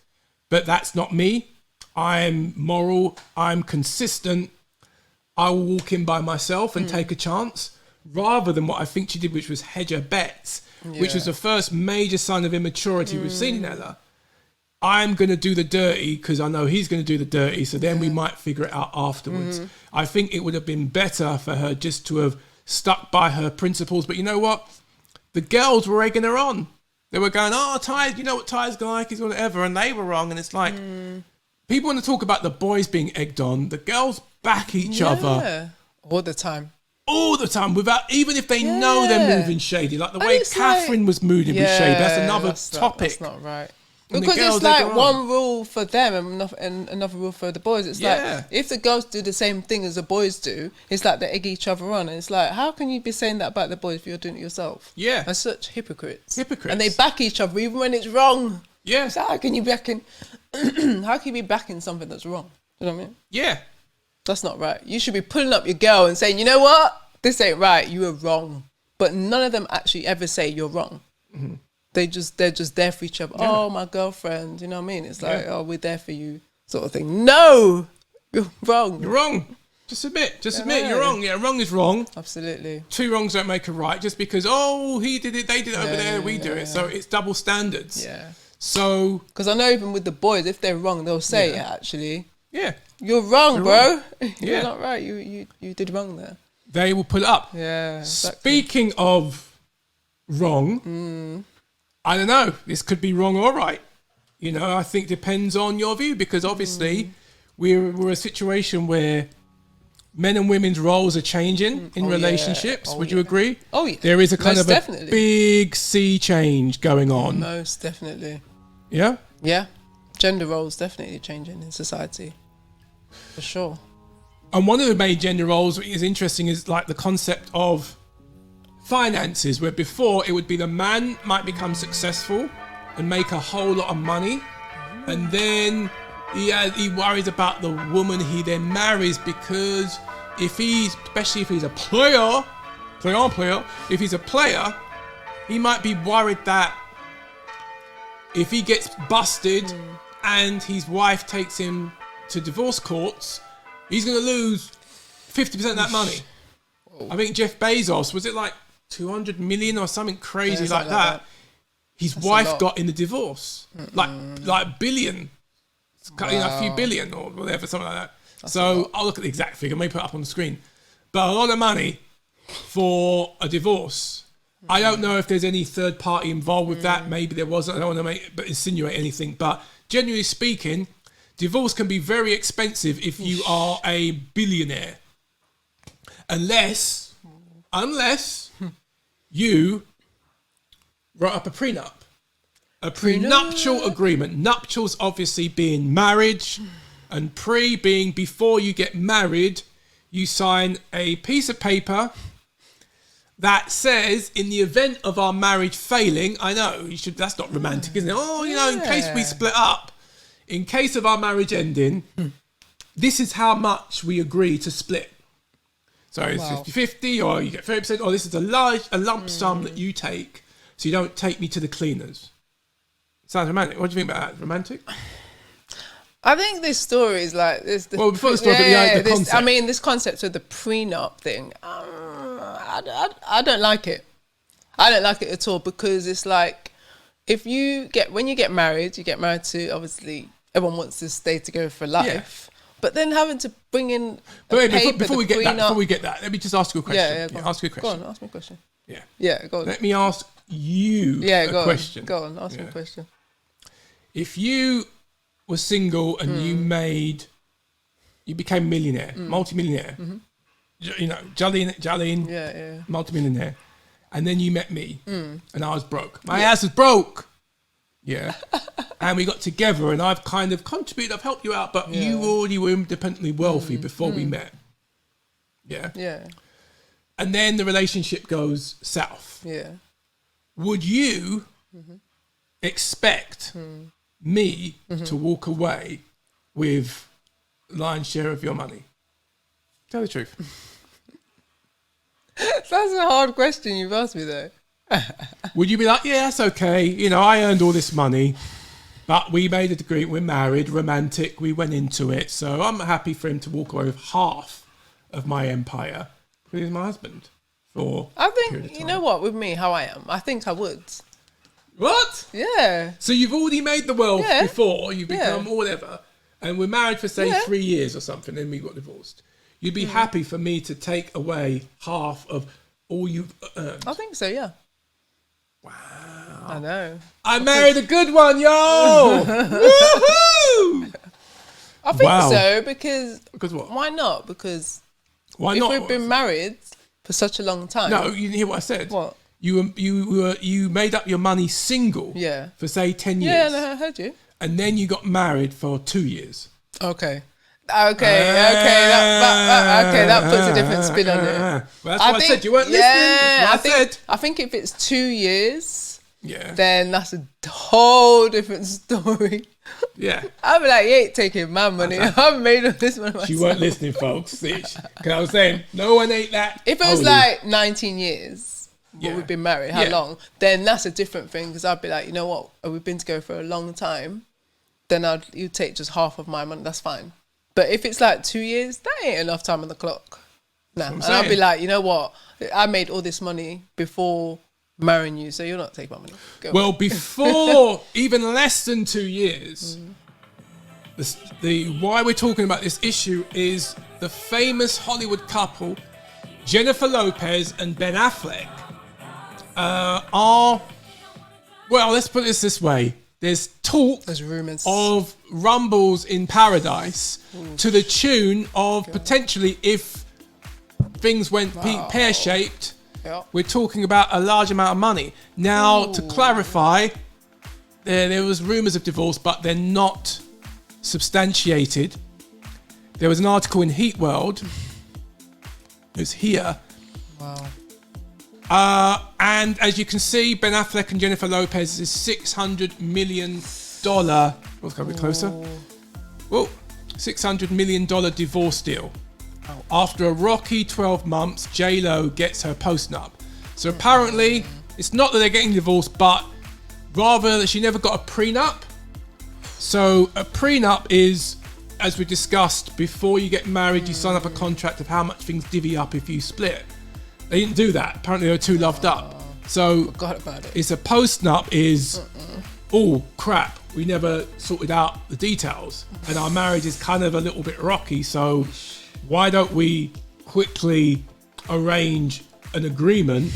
But that's not me. I'm moral. I'm consistent. I will walk in by myself and take a chance, rather than what I think she did, which was hedge her bets, which was the first major sign of immaturity we've seen in Ella. I'm going to do the dirty because I know he's going to do the dirty, so then we might figure it out afterwards. I think it would have been better for her just to have stuck by her principles. But you know what? The girls were egging her on. They were going, oh, Ty, you know what Ty's like, he's whatever, and they were wrong. And it's like, people want to talk about the boys being egged on. The girls back each other. All the time. All the time, without, even if they know they're moving shady. Like the way Catherine was moving with shady. That's another topic. That's not right. And Because girls, it's like one rule for them and another rule for the boys. It's like, if the girls do the same thing as the boys do, it's like they egg each other on. And it's like, how can you be saying that about the boys if you're doing it yourself? Yeah. They're such hypocrites. Hypocrites. And they back each other even when it's wrong. Yeah. So how can you be backing something that's wrong? You know what I mean? Yeah. That's not right. You should be pulling up your girl and saying, you know what? This ain't right. You were wrong. But none of them actually ever say you're wrong. They're just there for each other. Yeah. Oh, my girlfriend. You know what I mean? It's like, oh, we're there for you sort of thing. No, you're wrong. You're wrong. Just admit. You're wrong. Yeah, wrong is wrong. Absolutely. Two wrongs don't make a right. Just because, he did it, they did it over there, we do it. So it's double standards. Yeah. So. Because I know even with the boys, if they're wrong, they'll say, actually. Yeah. You're wrong, bro. Wrong. You're not right. You did wrong there. They will pull it up. Yeah. Exactly. Speaking of wrong, I don't know. This could be wrong or right. You know, I think depends on your view, because obviously we're a situation where men and women's roles are changing in relationships. Would you agree? Oh, yeah. There is a kind Most of definitely. a big sea change going on. Most definitely. Yeah? Yeah. Gender roles definitely changing in society. For sure. And one of the main gender roles that is interesting is like the concept of finances, where before it would be the man might become successful and make a whole lot of money, and then he worries about the woman he then marries, because especially if he's a player, if he's a player, he might be worried that if he gets busted and his wife takes him to divorce courts, he's going to lose 50% of that money. I think Jeff Bezos, was it like 200 million or something crazy like that? His wife got in the divorce, like billion, a few billion or whatever, something like that. So I'll look at the exact figure, maybe put it up on the screen. But a lot of money for a divorce. I don't know if there's any third party involved with that. Maybe there wasn't. I don't want to insinuate anything. But generally speaking, divorce can be very expensive if you are a billionaire. Unless you wrote up a prenup. A prenuptial agreement. Nuptials obviously being marriage, and pre being before you get married, you sign a piece of paper that says, in the event of our marriage failing, I know, that's not romantic, isn't it? Oh, in case we split up, in case of our marriage ending, this is how much we agree to split. So it's 50-50, or you get 30%, or this is a lump sum that you take, so you don't take me to the cleaners. Sounds romantic. What do you think about that? Romantic? I think this story is like this. Well, before the story, the concept. This concept of the prenup thing, I don't like it. I don't like it at all, because it's like, when you get married to, obviously everyone wants to stay together for life, but then having to bring in before we get that, let me just ask you a question. Ask you a question. Go on, ask me a question. Yeah, go on. Let me ask you a question. Go on, ask me a question. If you were single and you became a millionaire, multi-millionaire, Jahlene, multi-millionaire, and then you met me, and I was broke. My ass was broke. Yeah. And we got together, and I've kind of contributed, I've helped you out, but you already were independently wealthy before we met. Yeah. Yeah. And then the relationship goes south. Yeah. Would you expect me to walk away with lion's share of your money? Tell the truth. That's a hard question you've asked me, though. Would you be like, yeah, that's okay. I earned all this money, but we made a degree. We're married, romantic. We went into it. So I'm happy for him to walk away with half of my empire, because he's my husband. I think, you know what, with me, how I am, I think I would. What? Yeah. So you've already made the wealth before, you've become whatever, and we're married for, say, 3 years or something, then we got divorced. You'd be happy for me to take away half of all you've earned? I think so, yeah. Wow. I know. I married a good one, yo! Woohoo! I think so, because... Because what? Why not? Because why not? If we've been married for such a long time... No, you didn't hear what I said. What? You made up your money single for, say, 10 years. Yeah, no, I heard you. And then you got married for 2 years. Okay. That puts a different spin on it. Well, that's what I said. You weren't listening. That's what I said. I think if it's 2 years, then that's a whole different story. Yeah. I'd be like, you ain't taking my money. I've made all this money myself. She weren't listening, folks. Because I was saying, no one ain't that. If it was like 19 years, we've been married, how long? Then that's a different thing, because I'd be like, you know what? We've been together for a long time. Then you take just half of my money. That's fine. But if it's like 2 years, that ain't enough time on the clock. Nah. And I'll be like, you know what? I made all this money before marrying you, so you're not taking my money. Well, before even less than 2 years, why we're talking about this issue is the famous Hollywood couple, Jennifer Lopez and Ben Affleck, are, well, let's put this way. There's talk of rumbles in paradise to the tune of potentially, if things went pear-shaped, we're talking about a large amount of money. Now, to clarify, there was rumours of divorce, but they're not substantiated. There was an article in Heat World, it's here, And as you can see, Ben Affleck and Jennifer Lopez's $600 million. Let's go a bit closer. Whoa, $600 million divorce deal. After a rocky 12 months, J-Lo gets her post-nup. So apparently, it's not that they're getting divorced, but rather that she never got a prenup. So a prenup is, as we discussed, before you get married, you sign up a contract of how much things divvy up if you split. They didn't do that. Apparently they were too loved up. So Forgot about it. it's a post-nup is, oh crap, we never sorted out the details. And our marriage is kind of a little bit rocky, so why don't we quickly arrange an agreement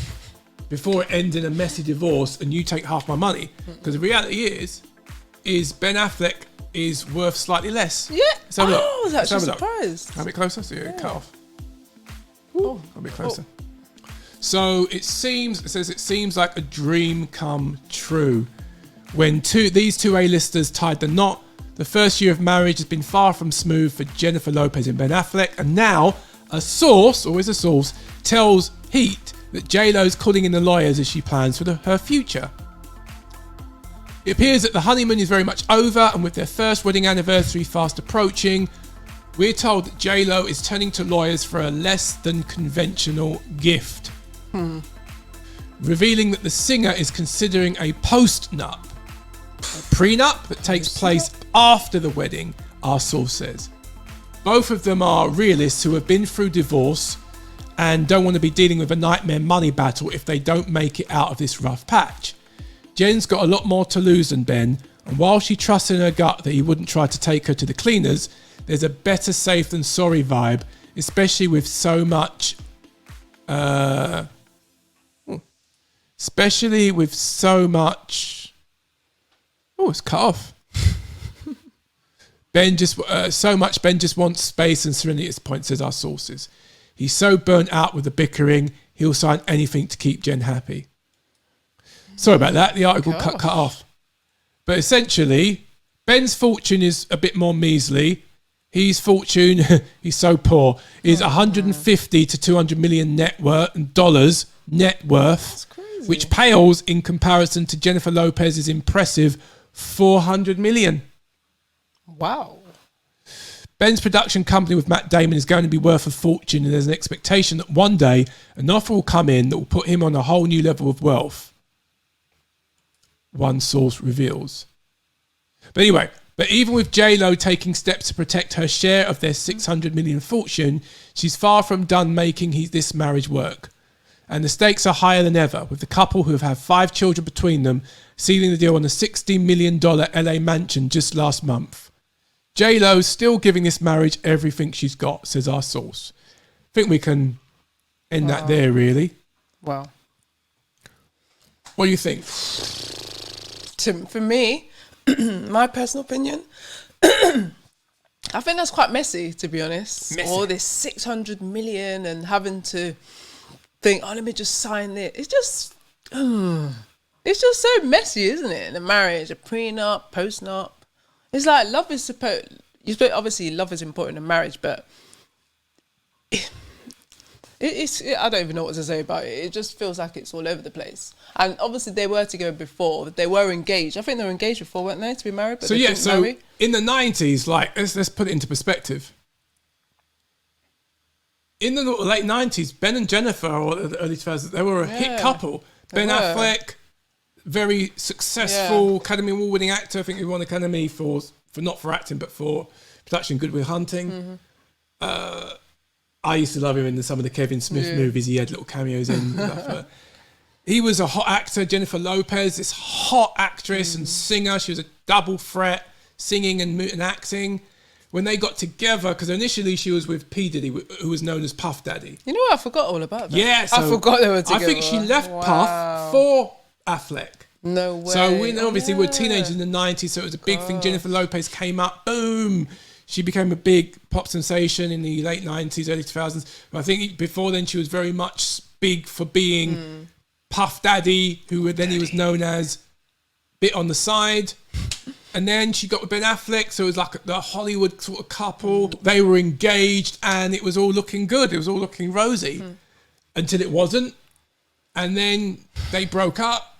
before it ends in a messy divorce and you take half my money? Because the reality is Ben Affleck is worth slightly less. Yeah. Let's have a look. I was Let's actually have a look. surprised. Come a bit closer, so you cut off. A bit closer. So it seems like a dream come true. When these two A-listers tied the knot, the first year of marriage has been far from smooth for Jennifer Lopez and Ben Affleck, and now a source, always a source, tells Heat that J-Lo's calling in the lawyers as she plans for her future. It appears that the honeymoon is very much over, and with their first wedding anniversary fast approaching, we're told that J-Lo is turning to lawyers for a less than conventional gift. Revealing that the singer is considering a post-nup, a prenup that takes place after the wedding, our source says. Both of them are realists who have been through divorce and don't want to be dealing with a nightmare money battle if they don't make it out of this rough patch. Jen's got a lot more to lose than Ben, and while she trusts in her gut that he wouldn't try to take her to the cleaners, there's a better safe than sorry vibe, especially with so much oh, it's cut off. Ben just wants space and serenity at this point, says our sources. He's so burnt out with the bickering, he'll sign anything to keep Jen happy. Sorry about that, the article cut off. But essentially, Ben's fortune is a bit more measly. His fortune, he's so poor, is 150 to 200 million net worth, which pales in comparison to Jennifer Lopez's impressive 400 million. Wow. Ben's production company with Matt Damon is going to be worth a fortune, and there's an expectation that one day an offer will come in that will put him on a whole new level of wealth. One source reveals. But anyway, even with J-Lo taking steps to protect her share of their 600 million fortune, she's far from done making this marriage work. And the stakes are higher than ever, with the couple who have had 5 children between them sealing the deal on a $60 million LA mansion just last month. J-Lo's still giving this marriage everything she's got, says our source. I think we can end that there, really. Wow. What do you think? For me, my personal opinion, I think that's quite messy, to be honest. Messy. All this 600 million and having to think, let me just sign it. It's just so messy, isn't it? In a marriage, a prenup, postnup. It's like love is obviously love is important in marriage, but I don't even know what to say about it. It just feels like it's all over the place. And obviously they were together before. They were engaged. I think they were engaged before, weren't they, to be married? But In the 90s, like let's put it into perspective. In the late 90s, Ben and Jennifer, or the early 2000s, they were a hit couple. Ben Affleck, very successful Academy Award-winning actor. I think he won Academy for not for acting, but for production Good Will Hunting. I used to love him in some of the Kevin Smith movies. He had little cameos in. He was a hot actor. Jennifer Lopez, this hot actress and singer. She was a double threat, singing and acting. When they got together, because initially she was with P. Diddy, who was known as Puff Daddy. You know what? I forgot all about that. Yeah, so I forgot they were together. I think she left Puff for Affleck. No way. So we were teenagers in the 90s, so it was a big thing. Jennifer Lopez came up, boom. She became a big pop sensation in the late 90s, early 2000s. But I think before then she was very much big for being Puff Daddy, who then he was known as Bit on the Side. And then she got with Ben Affleck, so it was like the Hollywood sort of couple. They were engaged and it was all looking good. It was all looking rosy until it wasn't. and then they broke up.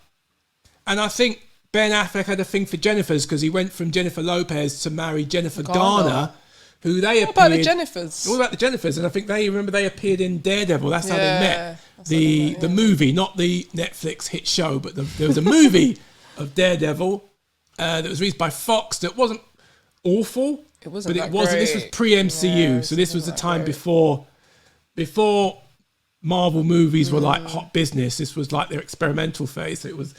And I think Ben Affleck had a thing for Jennifer's because he went from Jennifer Lopez to marry Jennifer Garner, who they appeared. What about the Jennifers? All about the Jennifers, and I think they appeared in Daredevil. That's how they met. The movie, not the Netflix hit show, but there was a movie of Daredevil that was released by Fox that wasn't awful. It wasn't. But it wasn't. This was pre-MCU, so this was the time before Marvel movies were like hot business. This was like their experimental phase. So it was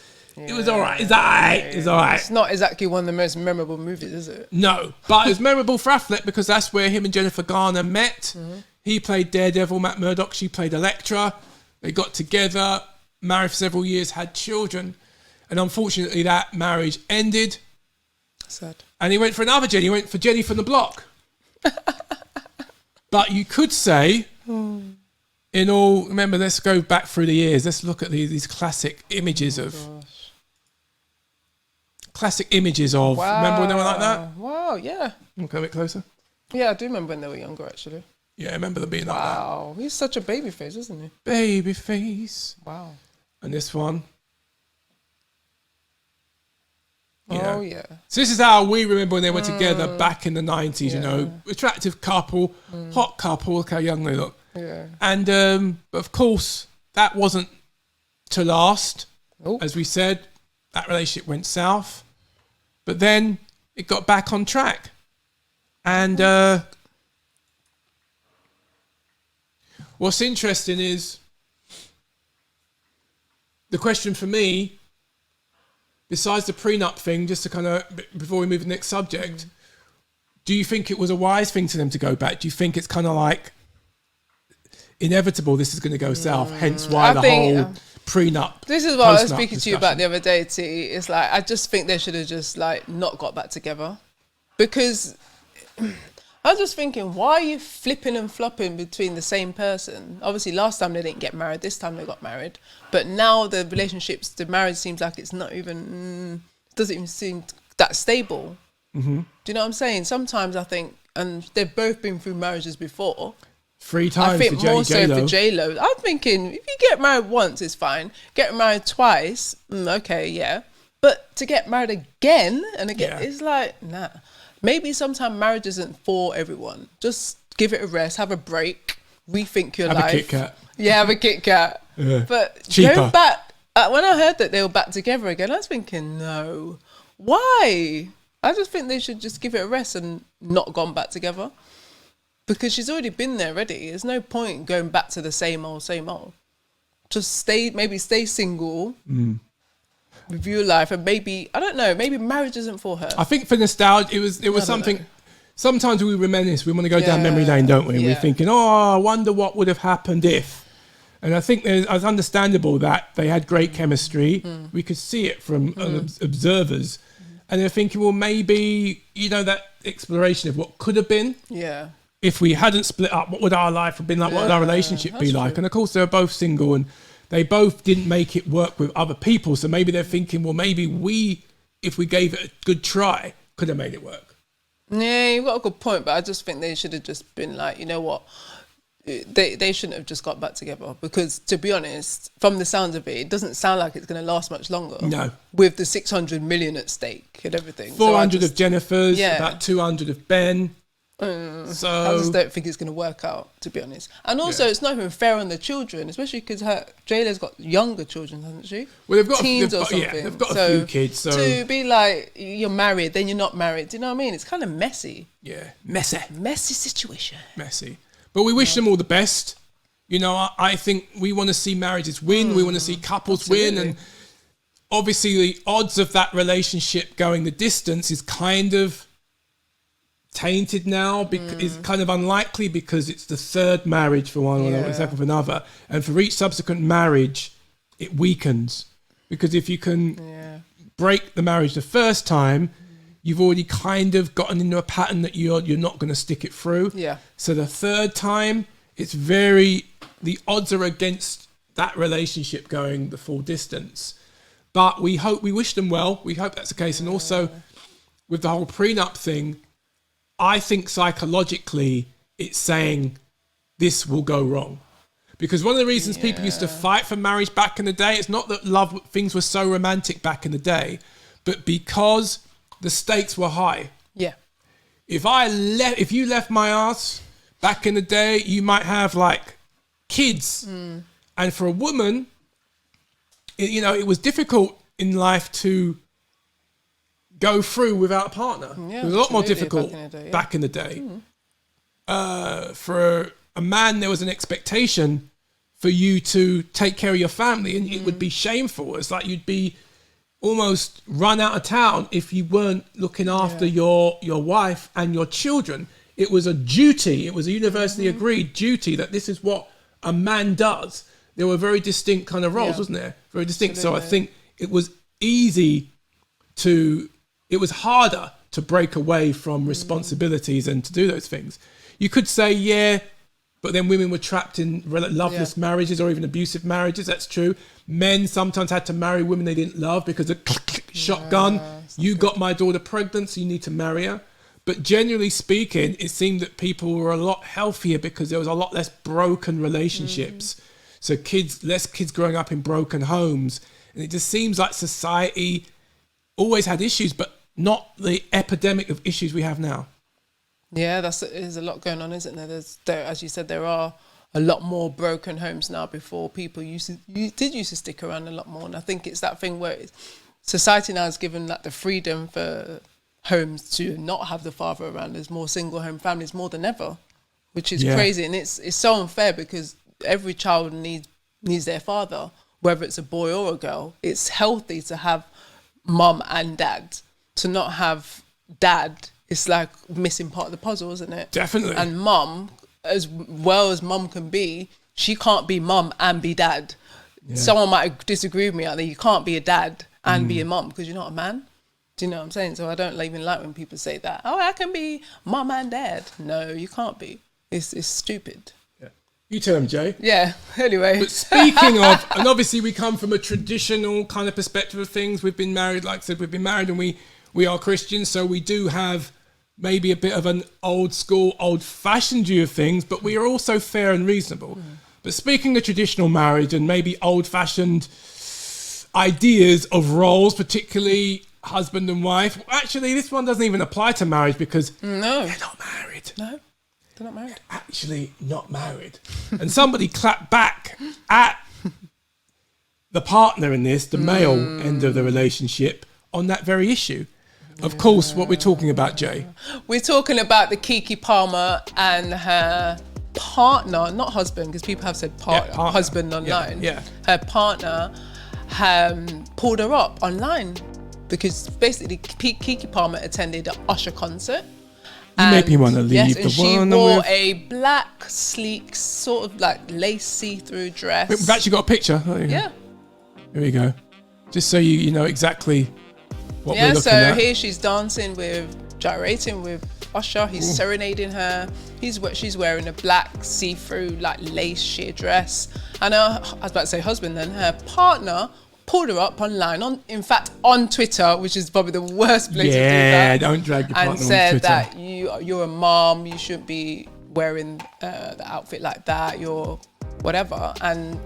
all right. It's all right. It's all right. It's not exactly one of the most memorable movies, is it? No, but it was memorable for Affleck because that's where him and Jennifer Garner met. He played Daredevil, Matt Murdock. She played Elektra. They got together, married for several years, had children, and unfortunately that marriage ended. Sad. And he went for another Jenny. He went for Jenny from the block. But you could say, remember, let's go back through the years. Let's look at these classic images classic images of. Wow. Remember when they were like that? Wow, yeah. Come a bit closer. Yeah, I do remember when they were younger, actually. Yeah, I remember them being like that. Wow, he's such a baby face, isn't he? Baby face. Wow. And this one. Oh, yeah. So this is how we remember when they were together back in the 90s, you know. Attractive couple, hot couple, look how young they look. Yeah. And, but of course, that wasn't to last. Nope. As we said, that relationship went south. But then it got back on track. And what's interesting is the question for me, besides the prenup thing, just to kind of, before we move to the next subject, do you think it was a wise thing to them to go back? Do you think it's kind of like inevitable this is going to go south, hence why whole prenup? This is what I was speaking to you about the other day, T. It's like, I just think they should have just like not got back together. Because I was just thinking, why are you flipping and flopping between the same person? Obviously, last time they didn't get married, this time they got married. But now the marriage seems like it's not even, doesn't even seem that stable. Do you know what I'm saying? Sometimes I think, and they've both been through marriages before. 3 times I think for more so J-Lo. for J-Lo. I'm thinking, if you get married once, it's fine. Get married twice, okay, yeah. But to get married again and again, it's like, nah. Maybe sometimes marriage isn't for everyone. Just give it a rest, have a break, rethink your life. Have a Kit Kat. Yeah, have a Kit Kat. Yeah. But cheaper. Going back, when I heard that they were back together again, I was thinking, no. Why? I just think they should just give it a rest and not gone back together. Because she's already been there already. There's no point going back to the same old, same old. Just stay single, review your life, and maybe, I don't know, maybe marriage isn't for her. I think for nostalgia, it was something. Sometimes we reminisce, we want to go down memory lane, don't we? And we're thinking, oh, I wonder what would have happened if. And I think it's understandable that they had great chemistry. We could see it from observers. And they're thinking, well, maybe, that exploration of what could have been. Yeah. If we hadn't split up, what would our life have been like? What would our relationship be like? True. And of course, they're both single and they both didn't make it work with other people. So maybe they're thinking, well, maybe if we gave it a good try, could have made it work. Yeah, you've got a good point, but I just think they should have just been like, you know what? They shouldn't have just got back together because, to be honest, from the sounds of it doesn't sound like it's going to last much longer. No. With the 600 million at stake and everything. 400 of Jennifer's, about 200 of Ben. So I just don't think it's going to work out, to be honest. And also, it's not even fair on the children, especially because Jayla's got younger children, hasn't she? Well, they've got teens or something. Yeah, they've got a few kids. So to be like, you're married, then you're not married. Do you know what I mean? It's kind of messy. Yeah, messy situation. Messy. But we wish them all the best. I think we want to see marriages win. We want to see couples win. And obviously the odds of that relationship going the distance is kind of tainted now. Because it's kind of unlikely because it's the third marriage for one or the second for another. And for each subsequent marriage, it weakens. Because if you can break the marriage the first time, you've already kind of gotten into a pattern that you're not going to stick it through. Yeah. So the third time, the odds are against that relationship going the full distance. But we wish them well. We hope that's the case. And also with the whole prenup thing, I think psychologically it's saying this will go wrong. Because one of the reasons people used to fight for marriage back in the day, it's not that things were so romantic back in the day, but because the stakes were high. Yeah. If you left my ass back in the day, you might have like kids. And for a woman, it was difficult in life to go through without a partner. Yeah, it was a lot more difficult back in the day. For a man, there was an expectation for you to take care of your family, and it would be shameful. It's like you'd be almost run out of town if you weren't looking after your wife and your children. It was a duty. It was a universally agreed duty that this is what a man does. There were very distinct kind of roles, wasn't there? Very distinct. Absolutely. So I think it was it was harder to break away from responsibilities and to do those things. You could say, but then women were trapped in loveless marriages or even abusive marriages. That's true. Men sometimes had to marry women they didn't love because of shotgun. You got my daughter pregnant, so you need to marry her. But generally speaking, it seemed that people were a lot healthier because there was a lot less broken relationships. So less kids growing up in broken homes. And it just seems like society always had issues, but not the epidemic of issues we have now. Yeah, there's a lot going on, isn't there? As you said, there are a lot more broken homes now. Before, people used to stick around a lot more, and I think it's that thing where society now has given the freedom for homes to not have the father around. There's more single home families more than ever, which is crazy, and it's so unfair because every child needs their father, whether it's a boy or a girl. It's healthy to have mum and dad. To not have dad, it's like missing part of the puzzle, isn't it? Definitely. And mum, as well as mum can be, she can't be mum and be dad. Yeah. Someone might disagree with me out there. You can't be a dad and be a mum because you're not a man. Do you know what I'm saying? So I don't even like when people say that. Oh, I can be mum and dad. No, you can't be. It's stupid. Yeah. You tell him, Jay. Yeah, anyway. But speaking of, and obviously we come from a traditional kind of perspective of things. We've been married, like I said, we've been married and we are Christians, so we do have maybe a bit of an old school, old fashioned view of things, but we are also fair and reasonable. But speaking of traditional marriage and maybe old fashioned ideas of roles, particularly husband and wife, actually this one doesn't even apply to marriage because they're not married. No, they're not married. They're actually not married. And somebody clapped back at the partner in this, the male end of the relationship, on that very issue. Of course, what we're talking about, Jay. We're talking about the Keke Palmer and her partner, not husband, because people have said husband online. Yeah. Her partner pulled her up online because basically Keke Palmer attended an Usher concert. You make me want to leave yes, the and she one wore with... a black, sleek, sort of like lace see-through dress. We've actually got a picture. Yeah. Here we go. Just so you know exactly what we're looking at. Here she's gyrating with Usher. He's serenading her. She's wearing a black see-through like lace sheer dress. And I was about to say husband then, her partner pulled her up online, on Twitter, which is probably the worst place to do that. Yeah, don't drag your partner on Twitter. And said that you're a mom, you shouldn't be wearing the outfit like that, you're whatever. And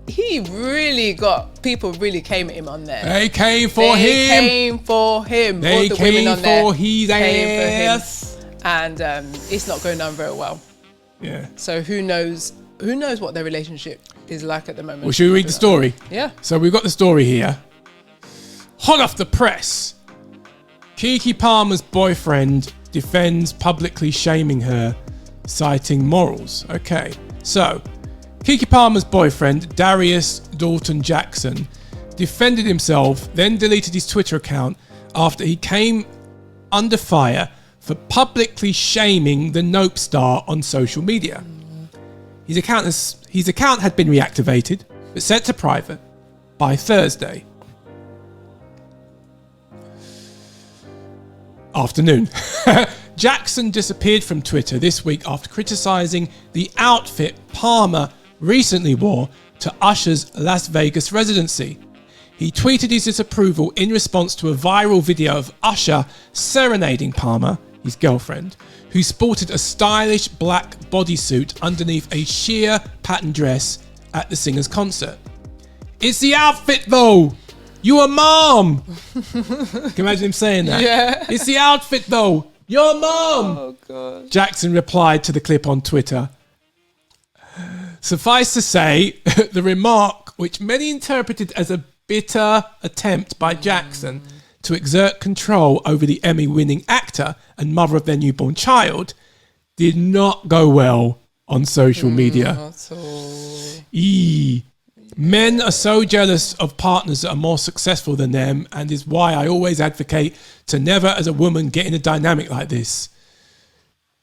people really came at him on there. They came for him. They All the women on there for his ass. And it's not going down very well. Yeah. So who knows what their relationship is like at the moment. Well, should we read the story? Yeah. So we've got the story here. Hot off the press. Keke Palmer's boyfriend defends publicly shaming her, citing morals. Okay. So Keke Palmer's boyfriend, Darius Dalton Jackson, defended himself, then deleted his Twitter account after he came under fire for publicly shaming the Nope star on social media. His account had been reactivated, but set to private by Thursday afternoon. Jackson disappeared from Twitter this week after criticising the outfit Palmer recently wore to Usher's Las Vegas residency. He tweeted his disapproval in response to a viral video of Usher serenading Palmer. his girlfriend, who sported a stylish black bodysuit underneath a sheer pattern dress at the singer's concert. It's the outfit though. You a mom. Can you imagine him saying that? Yeah. It's the outfit though. You're a mom. Oh, God. Jackson replied to the clip on Twitter. Suffice to say, the remark, which many interpreted as a bitter attempt by Jackson to exert control over the Emmy-winning actor and mother of their newborn child, did not go well on social media. Not at all. Men are so jealous of partners that are more successful than them, and is why I always advocate to never, as a woman, get in a dynamic like this,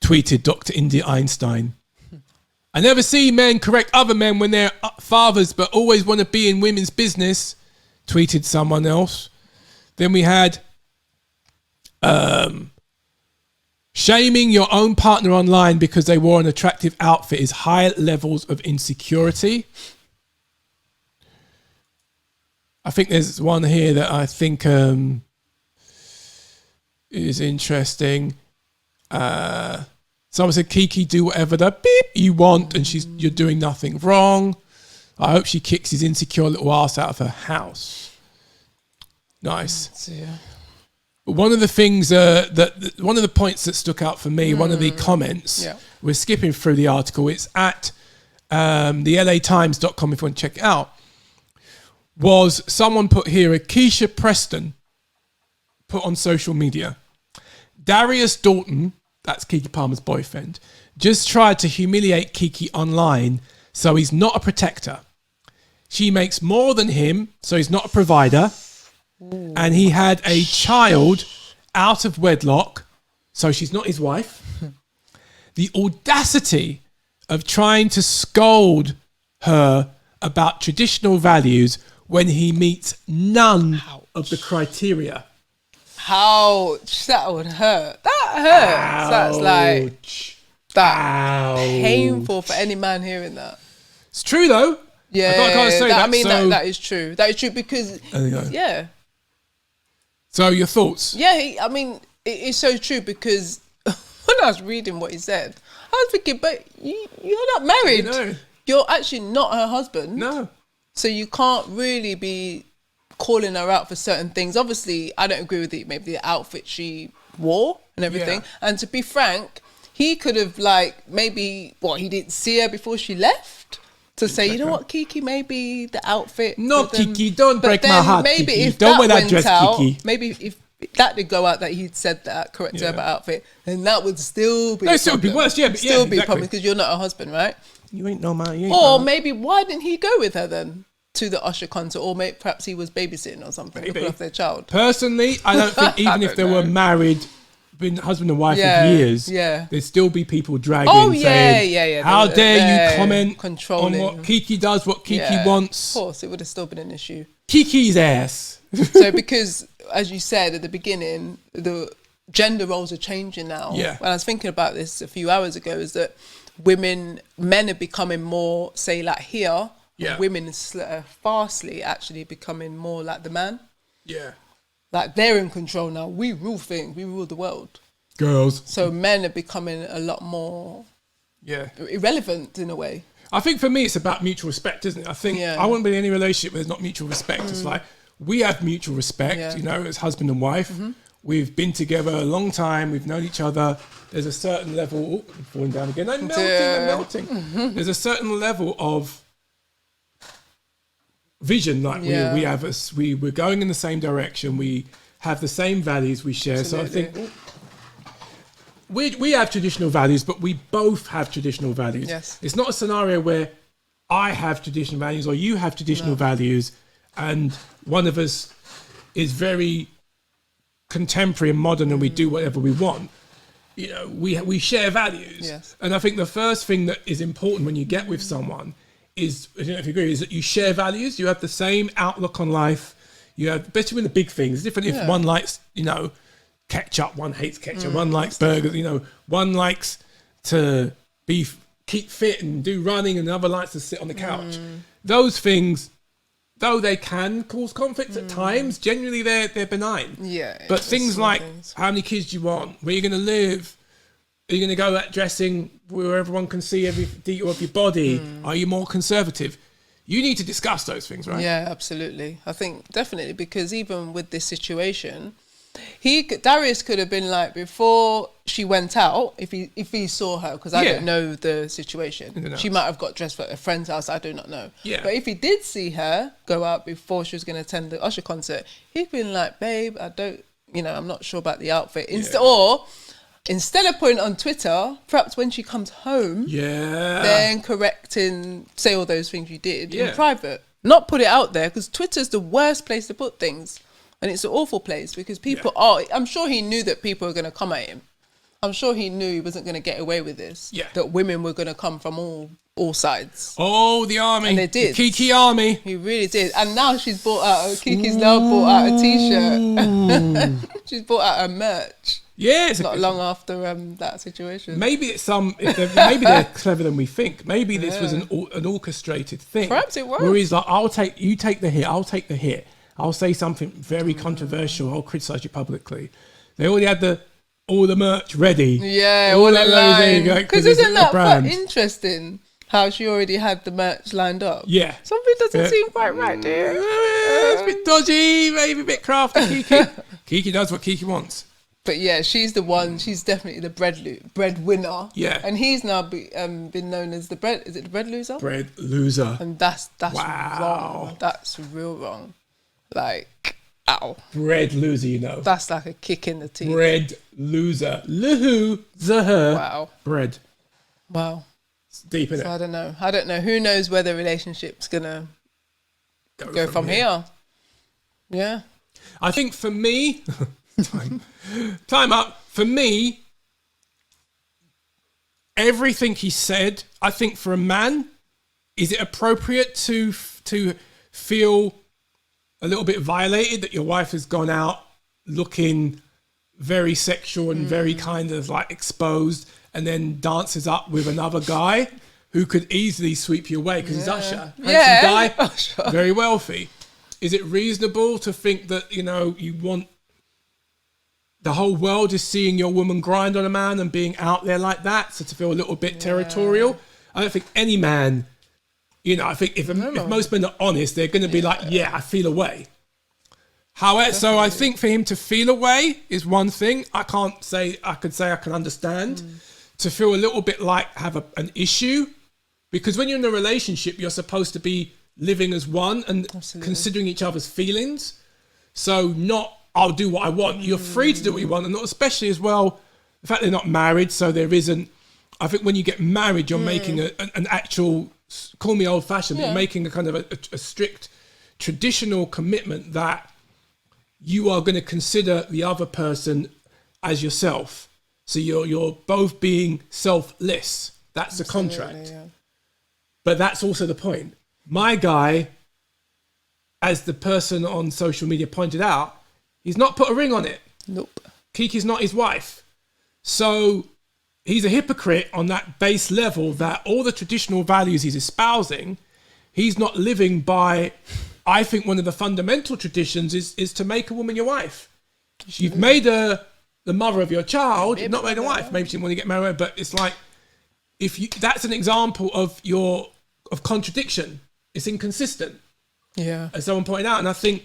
tweeted Dr. India Einstein. I never see men correct other men when they're fathers, but always want to be in women's business, tweeted someone else. Then we had shaming your own partner online because they wore an attractive outfit is high levels of insecurity. I think there's one here that I think is interesting. Someone said, Keke, do whatever the beep you want, and you're doing nothing wrong. I hope she kicks his insecure little ass out of her house. Nice. Yeah. But one of the things one of the points that stuck out for me, one of the comments, we're skipping through the article. It's at the LAtimes.com if you want to check it out. Was someone put here, a Keisha Preston put on social media. Darius Dalton, that's Keke Palmer's boyfriend, just tried to humiliate Keke online, so he's not a protector. She makes more than him, so he's not a provider. Ooh. And he had a child out of wedlock, so she's not his wife. The audacity of trying to scold her about traditional values when he meets none of the criteria. Ouch, that would hurt. That hurts. That's like painful for any man hearing that. It's true though. Yeah, I can't say that. I mean, that is true. That is true because, yeah. So your thoughts? Yeah, I mean, it's so true because when I was reading what he said, I was thinking, but you're not married. No. You're actually not her husband. No. So you can't really be calling her out for certain things. Obviously, I don't agree with maybe the outfit she wore and everything. Yeah. And to be frank, he could have he didn't see her before she left to say, you know what, Keke, maybe the outfit. No, Keke, don't break my heart. Maybe Keke. if don't that wear that went dress, out, Keke. maybe if that did go out that he'd said that, correct her about outfit, then that would still be. No, still be worse. Yeah, but still be a problem because you're not a husband, right? You ain't no man. Or maybe why didn't he go with her then to the Usher concert? Or maybe perhaps he was babysitting or something, looking after their child. Personally, I don't think even if they were married, been husband and wife for years, there'd still be people dragging saying, how dare you comment on what Keke does, what Keke wants. Of course, it would have still been an issue. Keke's ass. So because, as you said at the beginning, the gender roles are changing now. Yeah. When I was thinking about this a few hours ago, is that men are becoming more, say like here, women are fastly actually becoming more like the man. Yeah. Like they're in control now. We rule things. We rule the world. Girls. So men are becoming a lot more irrelevant in a way. I think for me, it's about mutual respect, isn't it? I think I wouldn't be in any relationship where there's not mutual respect. It's like we have mutual respect, as husband and wife. Mm-hmm. We've been together a long time. We've known each other. There's a certain level... I'm falling down again. I'm melting. Mm-hmm. There's a certain level of vision. Like we're going in the same direction. We have the same values we share. Absolutely. So I think we have traditional values, but we both have traditional values. Yes. It's not a scenario where I have traditional values or you have traditional values and one of us is very contemporary and modern and we do whatever we want. You know, we share values. Yes. And I think the first thing that is important when you get with someone is, I don't know if you agree, is that you share values. You have the same outlook on life. You have, especially with the big things. It's different if one likes, ketchup, one hates ketchup, one likes burgers, one likes to keep fit and do running and the other likes to sit on the couch. Those things though they can cause conflict at times, generally they're benign. Yeah. But things like how many kids do you want, where you're going to live, are you going to go at dressing where everyone can see every detail of your body? Are you more conservative? You need to discuss those things, right? Yeah, absolutely. I think definitely, because even with this situation, Darius could have been like, before she went out, if he saw her, because I don't know the situation, she might have got dressed for a friend's house, I do not know. Yeah. But if he did see her go out before she was going to attend the Usher concert, he'd been like, babe, I'm not sure about the outfit. Instead of putting it on Twitter, perhaps when she comes home, then say all those things you did in private. Not put it out there, because Twitter's the worst place to put things. And it's an awful place, because I'm sure he knew that people were going to come at him. I'm sure he knew he wasn't going to get away with this. Yeah. That women were going to come from all sides. Oh, the army. And they did. The Keke army. He really did. And now Keke's now bought out a t-shirt. She's bought out a merch. Yeah, it's not long after that situation. Maybe it's maybe they're clever than we think. Maybe this was an orchestrated thing. Perhaps it was. Where he's like, you take the hit, I'll take the hit. I'll say something very controversial. I'll criticise you publicly. They already had all the merch ready. Yeah, all in line. Because isn't that quite interesting? How she already had the merch lined up. Yeah. Something doesn't seem quite right, dear. It's a bit dodgy, maybe a bit crafty, Keke. Keke does what Keke wants. But yeah, she's the one. She's definitely the breadwinner. Yeah. And he's now been known as the bread loser? Bread loser. And that's wrong. That's real wrong. Like, ow. Bread loser, you know. That's like a kick in the teeth. Bread loser. Loser. Wow. Bread. Wow. It's deep, isn't it? I don't know. Who knows where the relationship's going to go from here. Yeah. I think for me... Time up. For me, everything he said, I think for a man, is it appropriate to feel a little bit violated that your wife has gone out looking very sexual and very kind of like exposed, and then dances up with another guy who could easily sweep you away because he's Usher, handsome guy, Usher. Very wealthy? Is it reasonable to think that, you want the whole world is seeing your woman grind on a man and being out there like that, so to feel a little bit territorial? I don't think any man, I think if most men are honest, they're going to be like, I feel away. However, so I think for him to feel away is one thing. I could say I can understand. To feel a little bit like have an issue, because when you're in a relationship, you're supposed to be living as one and considering each other's feelings. So not, I'll do what I want. You're free to do what you want, and not especially as well, the fact they're not married, so there isn't. I think when you get married, you're making an actual, call me old-fashioned, but you're making a kind of a strict traditional commitment that you are going to consider the other person as yourself. So you're both being selfless. That's the contract. Yeah. But that's also the point. My guy, as the person on social media pointed out, he's not put a ring on it. Nope. Keke's not his wife. So he's a hypocrite on that base level that all the traditional values he's espousing, he's not living by. I think one of the fundamental traditions is to make a woman your wife. You've made her the mother of your child, you've not made a wife. Maybe she didn't want to get married, but it's like, that's an example of contradiction. It's inconsistent. Yeah. As someone pointed out, and I think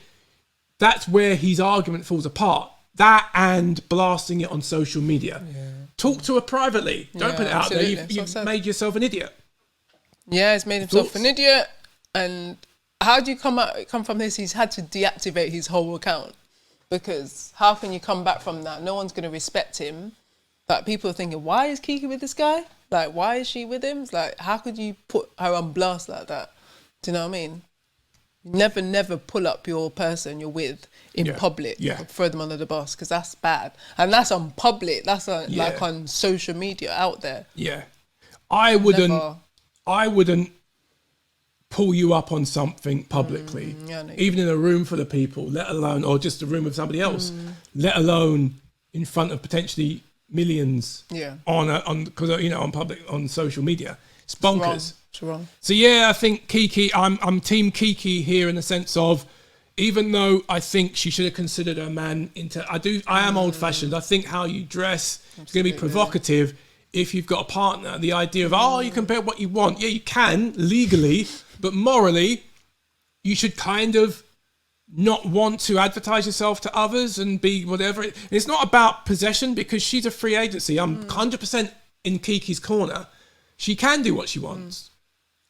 that's where his argument falls apart. That and blasting it on social media. Yeah. Talk to her privately. Don't put it out there. You've made yourself an idiot. Yeah, he's made himself an idiot. And how do you come from this? He's had to deactivate his whole account. Because how can you come back from that? No one's going to respect him. Like, people are thinking, why is Keke with this guy? Like, why is she with him? It's like, how could you put her on blast like that? Do you know what I mean? Never pull up your person you're with in public. Yeah. Throw them under the bus, because that's bad. And that's on public. That's like on social media out there. Yeah. I wouldn't pull you up on something publicly, even in a room full of people, let alone, or just a room with somebody else, let alone in front of potentially millions on social media. It's bonkers. It's wrong. So yeah, I think Keke, I'm team Keke here in the sense of, even though I think she should have considered her man I am old fashioned. I think how you dress is going to be provocative if you've got a partner. The idea of, you can wear what you want. Yeah, you can legally, but morally, you should kind of not want to advertise yourself to others and be whatever. It's not about possession, because she's a free agency. I'm 100% in Keke's corner. She can do what she wants,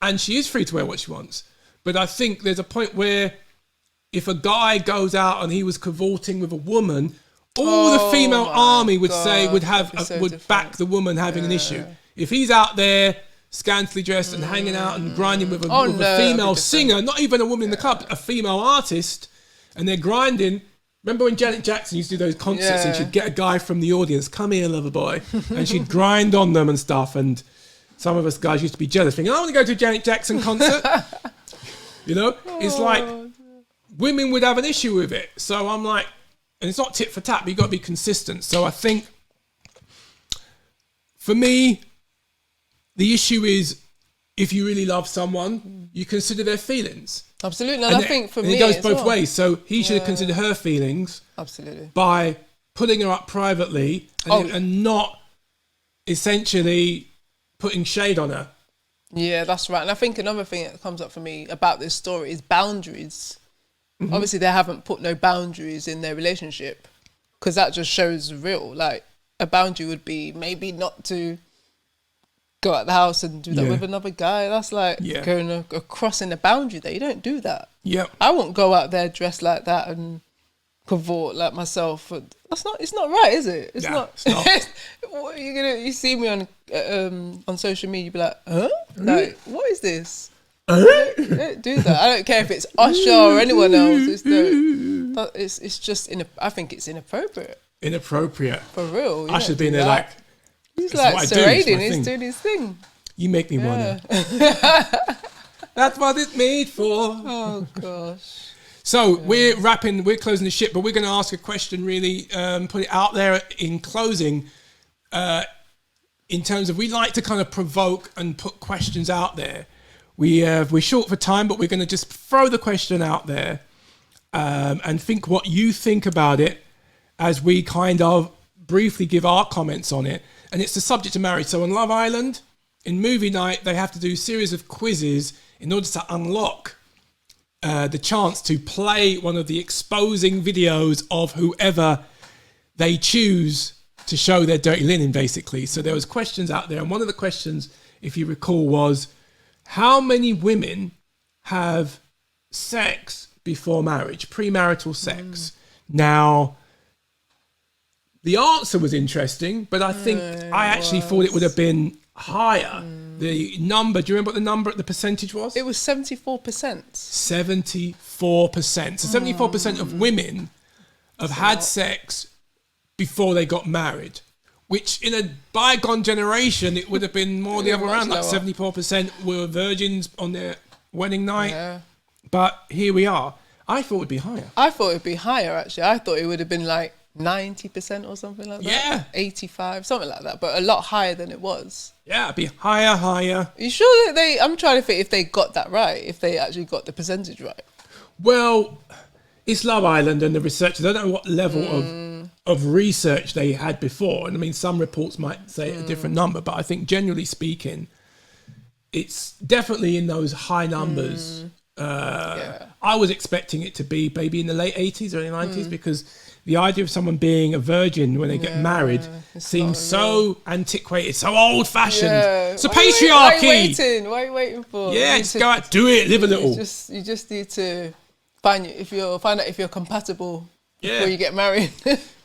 and she is free to wear what she wants. But I think there's a point where if a guy goes out and he was cavorting with a woman, all the female army would back the woman having an issue. If he's out there scantily dressed and hanging out and grinding with a female singer, not even a woman in the club, a female artist, and they're grinding. Remember when Janet Jackson used to do those concerts and she'd get a guy from the audience, come here, lover boy, and she'd grind on them and stuff, and some of us guys used to be jealous, thinking, I want to go to a Janet Jackson concert. It's like women would have an issue with it. So I'm like, and it's not tit for tat, but you've got to be consistent. So I think, for me, the issue is, if you really love someone, you consider their feelings. Absolutely. And I think for me, it goes both ways. So he should have considered her feelings. Absolutely. By putting her up privately and not essentially putting shade on her. Yeah, that's right. And I think another thing that comes up for me about this story is boundaries. Mm-hmm. Obviously, they haven't put no boundaries in their relationship, because that just shows real. Like, a boundary would be maybe not to go out the house and do that with another guy. That's like going crossing the boundary there. You don't do that. Yeah, I won't go out there dressed like that and cavort like myself. It's not right, is it? It's not. What are you see me on social media, you be like, huh? Like, what is this? Don't do that. I don't care if it's Usher or anyone else. It's just I think it's inappropriate. Inappropriate for real. Usher's been there like, he's like serenading. He's doing his thing. You make me wanna. That's what it's made for. Oh gosh. So we're closing the ship, but we're going to ask a question. Really, put it out there in closing. In terms of, we like to kind of provoke and put questions out there. We're short for time, but we're going to just throw the question out there and think what you think about it as we kind of briefly give our comments on it. And it's the subject of marriage. So on Love Island, in movie night, they have to do a series of quizzes in order to unlock the chance to play one of the exposing videos of whoever they choose to show their dirty linen, basically. So there was questions out there. And one of the questions, if you recall, was, how many women have sex before marriage, premarital sex? Now, the answer was interesting, but I think I actually thought it would have been higher. The number, do you remember what the number, the percentage was? It was 74%. 74%. So 74% of women have had sex before they got married, which in a bygone generation, it would have been more the other way around. Like 74% were virgins on their wedding night. Yeah. But here we are. I thought it would be higher. I thought it would be higher, actually. I thought it would have been like 90% or something like that. Yeah. 85, something like that. But a lot higher than it was. Yeah, it'd be higher. Are you sure that I'm trying to think if they got that right, if they actually got the percentage right. Well, it's Love Island and the researchers, I don't know what level of research they had before. And I mean, some reports might say a different number, but I think generally speaking, it's definitely in those high numbers. I was expecting it to be maybe in the late 80s, early 90s, because the idea of someone being a virgin when they get married seems so antiquated, so old-fashioned. So patriarchy. Why are you waiting for? Yeah, just go out, do it, live a little. You just need to find out if you're compatible before you get married.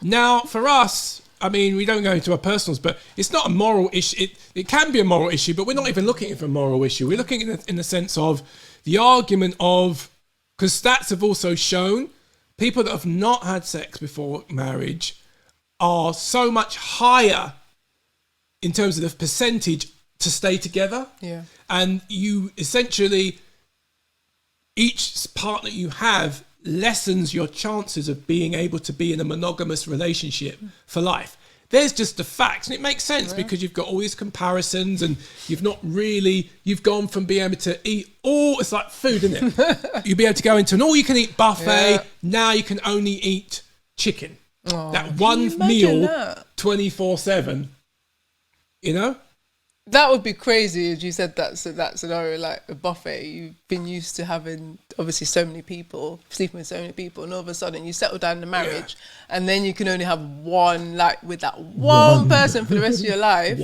Now, for us, I mean, we don't go into our personals, but it's not a moral issue. It can be a moral issue, but we're not even looking at it for a moral issue. We're looking at it in the sense of the argument of, because stats have also shown people that have not had sex before marriage are so much higher in terms of the percentage to stay together. Yeah. And you essentially, each partner you have lessens your chances of being able to be in a monogamous relationship for life. There's just the facts, and it makes sense because you've got all these comparisons, and you've gone from being able to eat all, it's like food, isn't it? You'll be able to go into an all-you-can-eat buffet. Now you can only eat chicken. That one meal, 24/7. You know? That would be crazy if you said that scenario, like a buffet. You've been used to having obviously so many people, sleeping with so many people, and all of a sudden you settle down in a marriage, and then you can only have one, like with that one person for the rest of your life.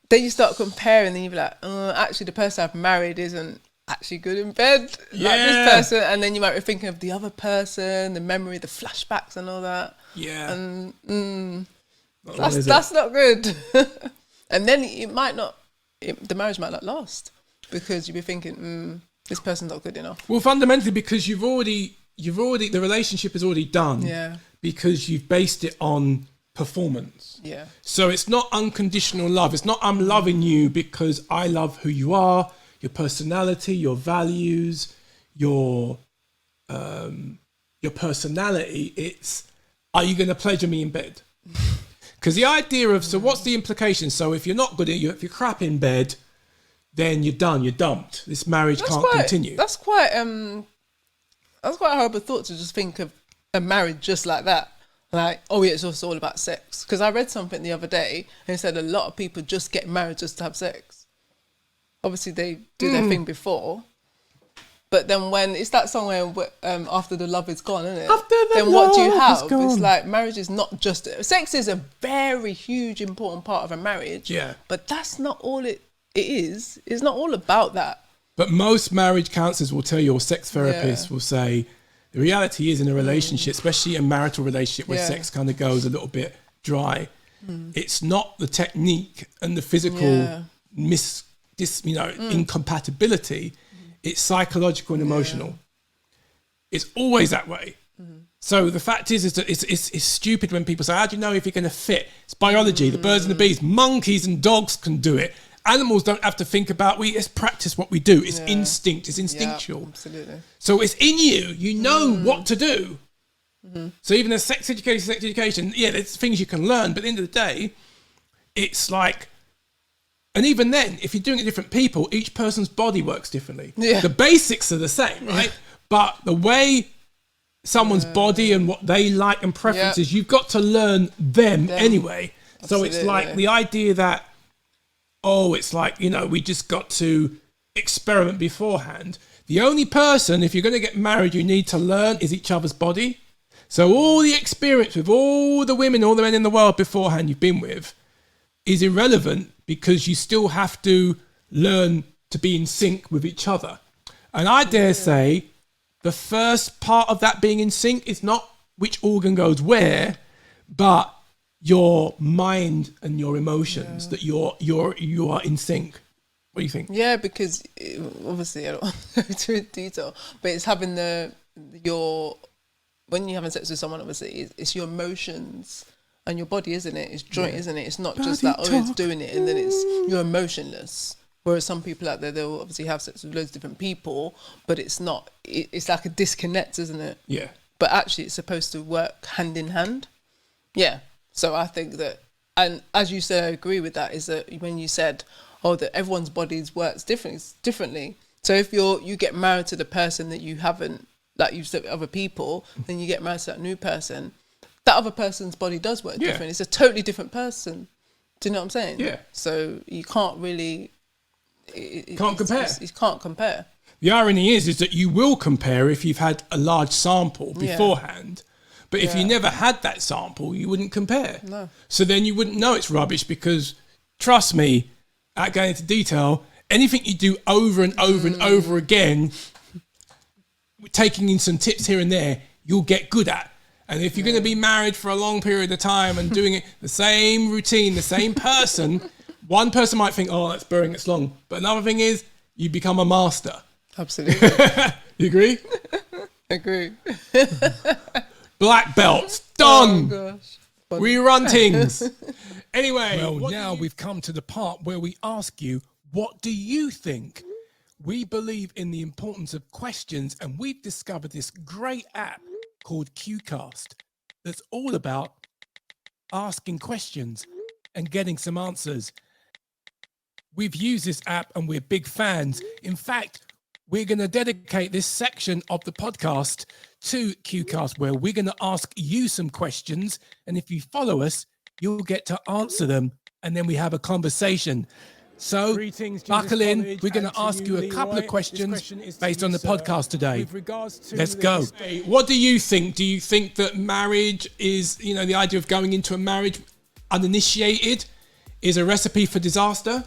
Then you start comparing, and you be like, actually the person I've married isn't actually good in bed like this person, and then you might be thinking of the other person, the memory, the flashbacks, and all that. And that's not good. And then the marriage might not last because you'll be thinking, this person's not good enough. Well, fundamentally, because you've already, the relationship is already done. Yeah. Because you've based it on performance. Yeah. So it's not unconditional love. It's not I'm loving you because I love who you are, your personality, your values, your personality. It's, are you going to pleasure me in bed? Because the idea of, so what's the implication? So if you're not good at you, if you're crap in bed, then you're done, you're dumped. This marriage can't continue. That's quite a horrible thought to just think of a marriage just like that. Like, oh yeah, it's just all about sex. Because I read something the other day and it said a lot of people just get married just to have sex. Obviously they do their thing before. But then when it's that song where after the love is gone, isn't it? Then what do you have? It's like marriage is not just sex is a very huge important part of a marriage. Yeah. But that's not all it is. It's not all about that. But most marriage counselors will tell you, or sex therapists will say, the reality is in a relationship, especially a marital relationship where sex kind of goes a little bit dry. It's not the technique and the physical incompatibility. It's psychological and emotional. It's always that way. So the fact is that it's stupid when people say, how do you know if you're going to fit? It's biology, the birds and the bees. Monkeys and dogs can do it. Animals don't have to think about, we just practice what we do. It's instinct, it's instinctual. Yeah, absolutely. So it's in you, you know what to do. So even as sex education, there's things you can learn, but at the end of the day, it's like, and even then, if you're doing it different people, each person's body works differently. The basics are the same, right? But the way someone's body and what they like and preferences, you've got to learn them anyway. Absolutely. So it's like the idea that, it's like, we just got to experiment beforehand. The only person, if you're going to get married, you need to learn is each other's body. So all the experience with all the women, all the men in the world beforehand you've been with is irrelevant because you still have to learn to be in sync with each other. And I dare say the first part of that being in sync is not which organ goes where, but your mind and your emotions, that you are in sync. What do you think? Yeah, because obviously I don't want to go into detail, but it's having when you're having sex with someone, obviously it's your emotions and your body, isn't it? It's joint, isn't it? It's not just that, it's doing it and then you're emotionless. Whereas some people out there, they'll obviously have sex with loads of different people, but it's not, it's like a disconnect, isn't it? Yeah. But actually it's supposed to work hand in hand. Yeah. So I think that, and as you said, I agree with that, is that when you said, that everyone's bodies works differently. So if you get married to the person that you haven't, like you've said with other people, then you get married to that new person, that other person's body does work different. It's a totally different person. Do you know what I'm saying? Yeah. So you can't really... You can't compare. The irony is that you will compare if you've had a large sample beforehand. But if you never had that sample, you wouldn't compare. No. So then you wouldn't know it's rubbish because, trust me, without going into detail, anything you do over and over and over again, taking in some tips here and there, you'll get good at. And if you're going to be married for a long period of time and doing it the same routine, the same person, one person might think, that's boring, it's long. But another thing is, you become a master. Absolutely. You agree? Agree. Black belts, done. Oh, gosh. We run things. Anyway, now we've come to the part where we ask you, what do you think? We believe in the importance of questions, and we've discovered this great app called QCast that's all about asking questions and getting some answers. We've used this app and we're big fans. In fact, we're going to dedicate this section of the podcast to QCast, where we're going to ask you some questions. And if you follow us, you'll get to answer them. And then we have a conversation. So buckle in. We're going to ask you a couple of questions based on the podcast today. Let's go. What do you think? Do you think that marriage is, the idea of going into a marriage uninitiated is a recipe for disaster?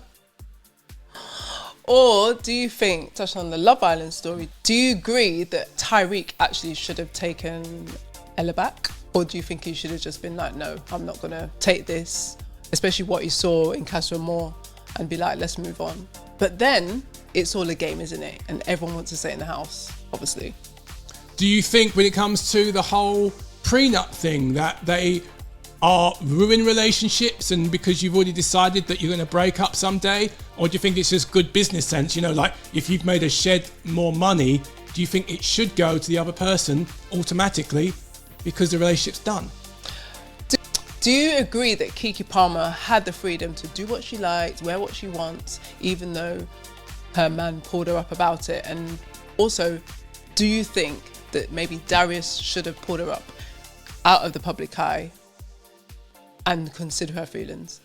Or do you think, touching on the Love Island story, do you agree that Tyreek actually should have taken Ella back? Or do you think he should have just been like, no, I'm not going to take this, especially what he saw in Casa Amor, and be like, let's move on? But then it's all a game, isn't it? And everyone wants to stay in the house, obviously. Do you think when it comes to the whole prenup thing that they are ruin relationships, and because you've already decided that you're going to break up someday? Or do you think it's just good business sense? Like if you've made a shed more money, do you think it should go to the other person automatically because the relationship's done? Do you agree that Keke Palmer had the freedom to do what she liked, wear what she wants, even though her man pulled her up about it? And also, do you think that maybe Darius should have pulled her up out of the public eye and consider her feelings?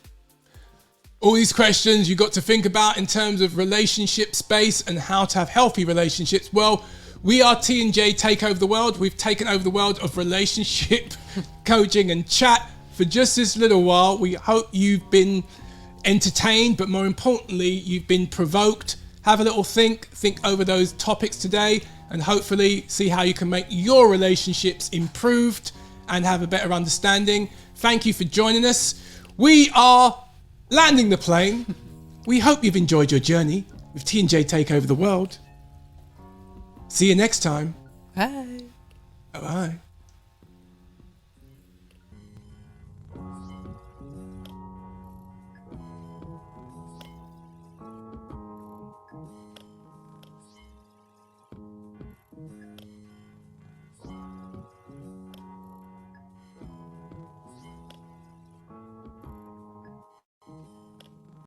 All these questions you got to think about in terms of relationship space and how to have healthy relationships. Well, we are T&J Take Over the World. We've taken over the world of relationship coaching and chat for just this little while. We hope you've been entertained, but more importantly, you've been provoked. Have a little think over those topics today, and hopefully see how you can make your relationships improved and have a better understanding. Thank you for joining us. We are landing the plane. We hope you've enjoyed your journey with T&J Take Over the World. See you next time. Bye. Bye-bye.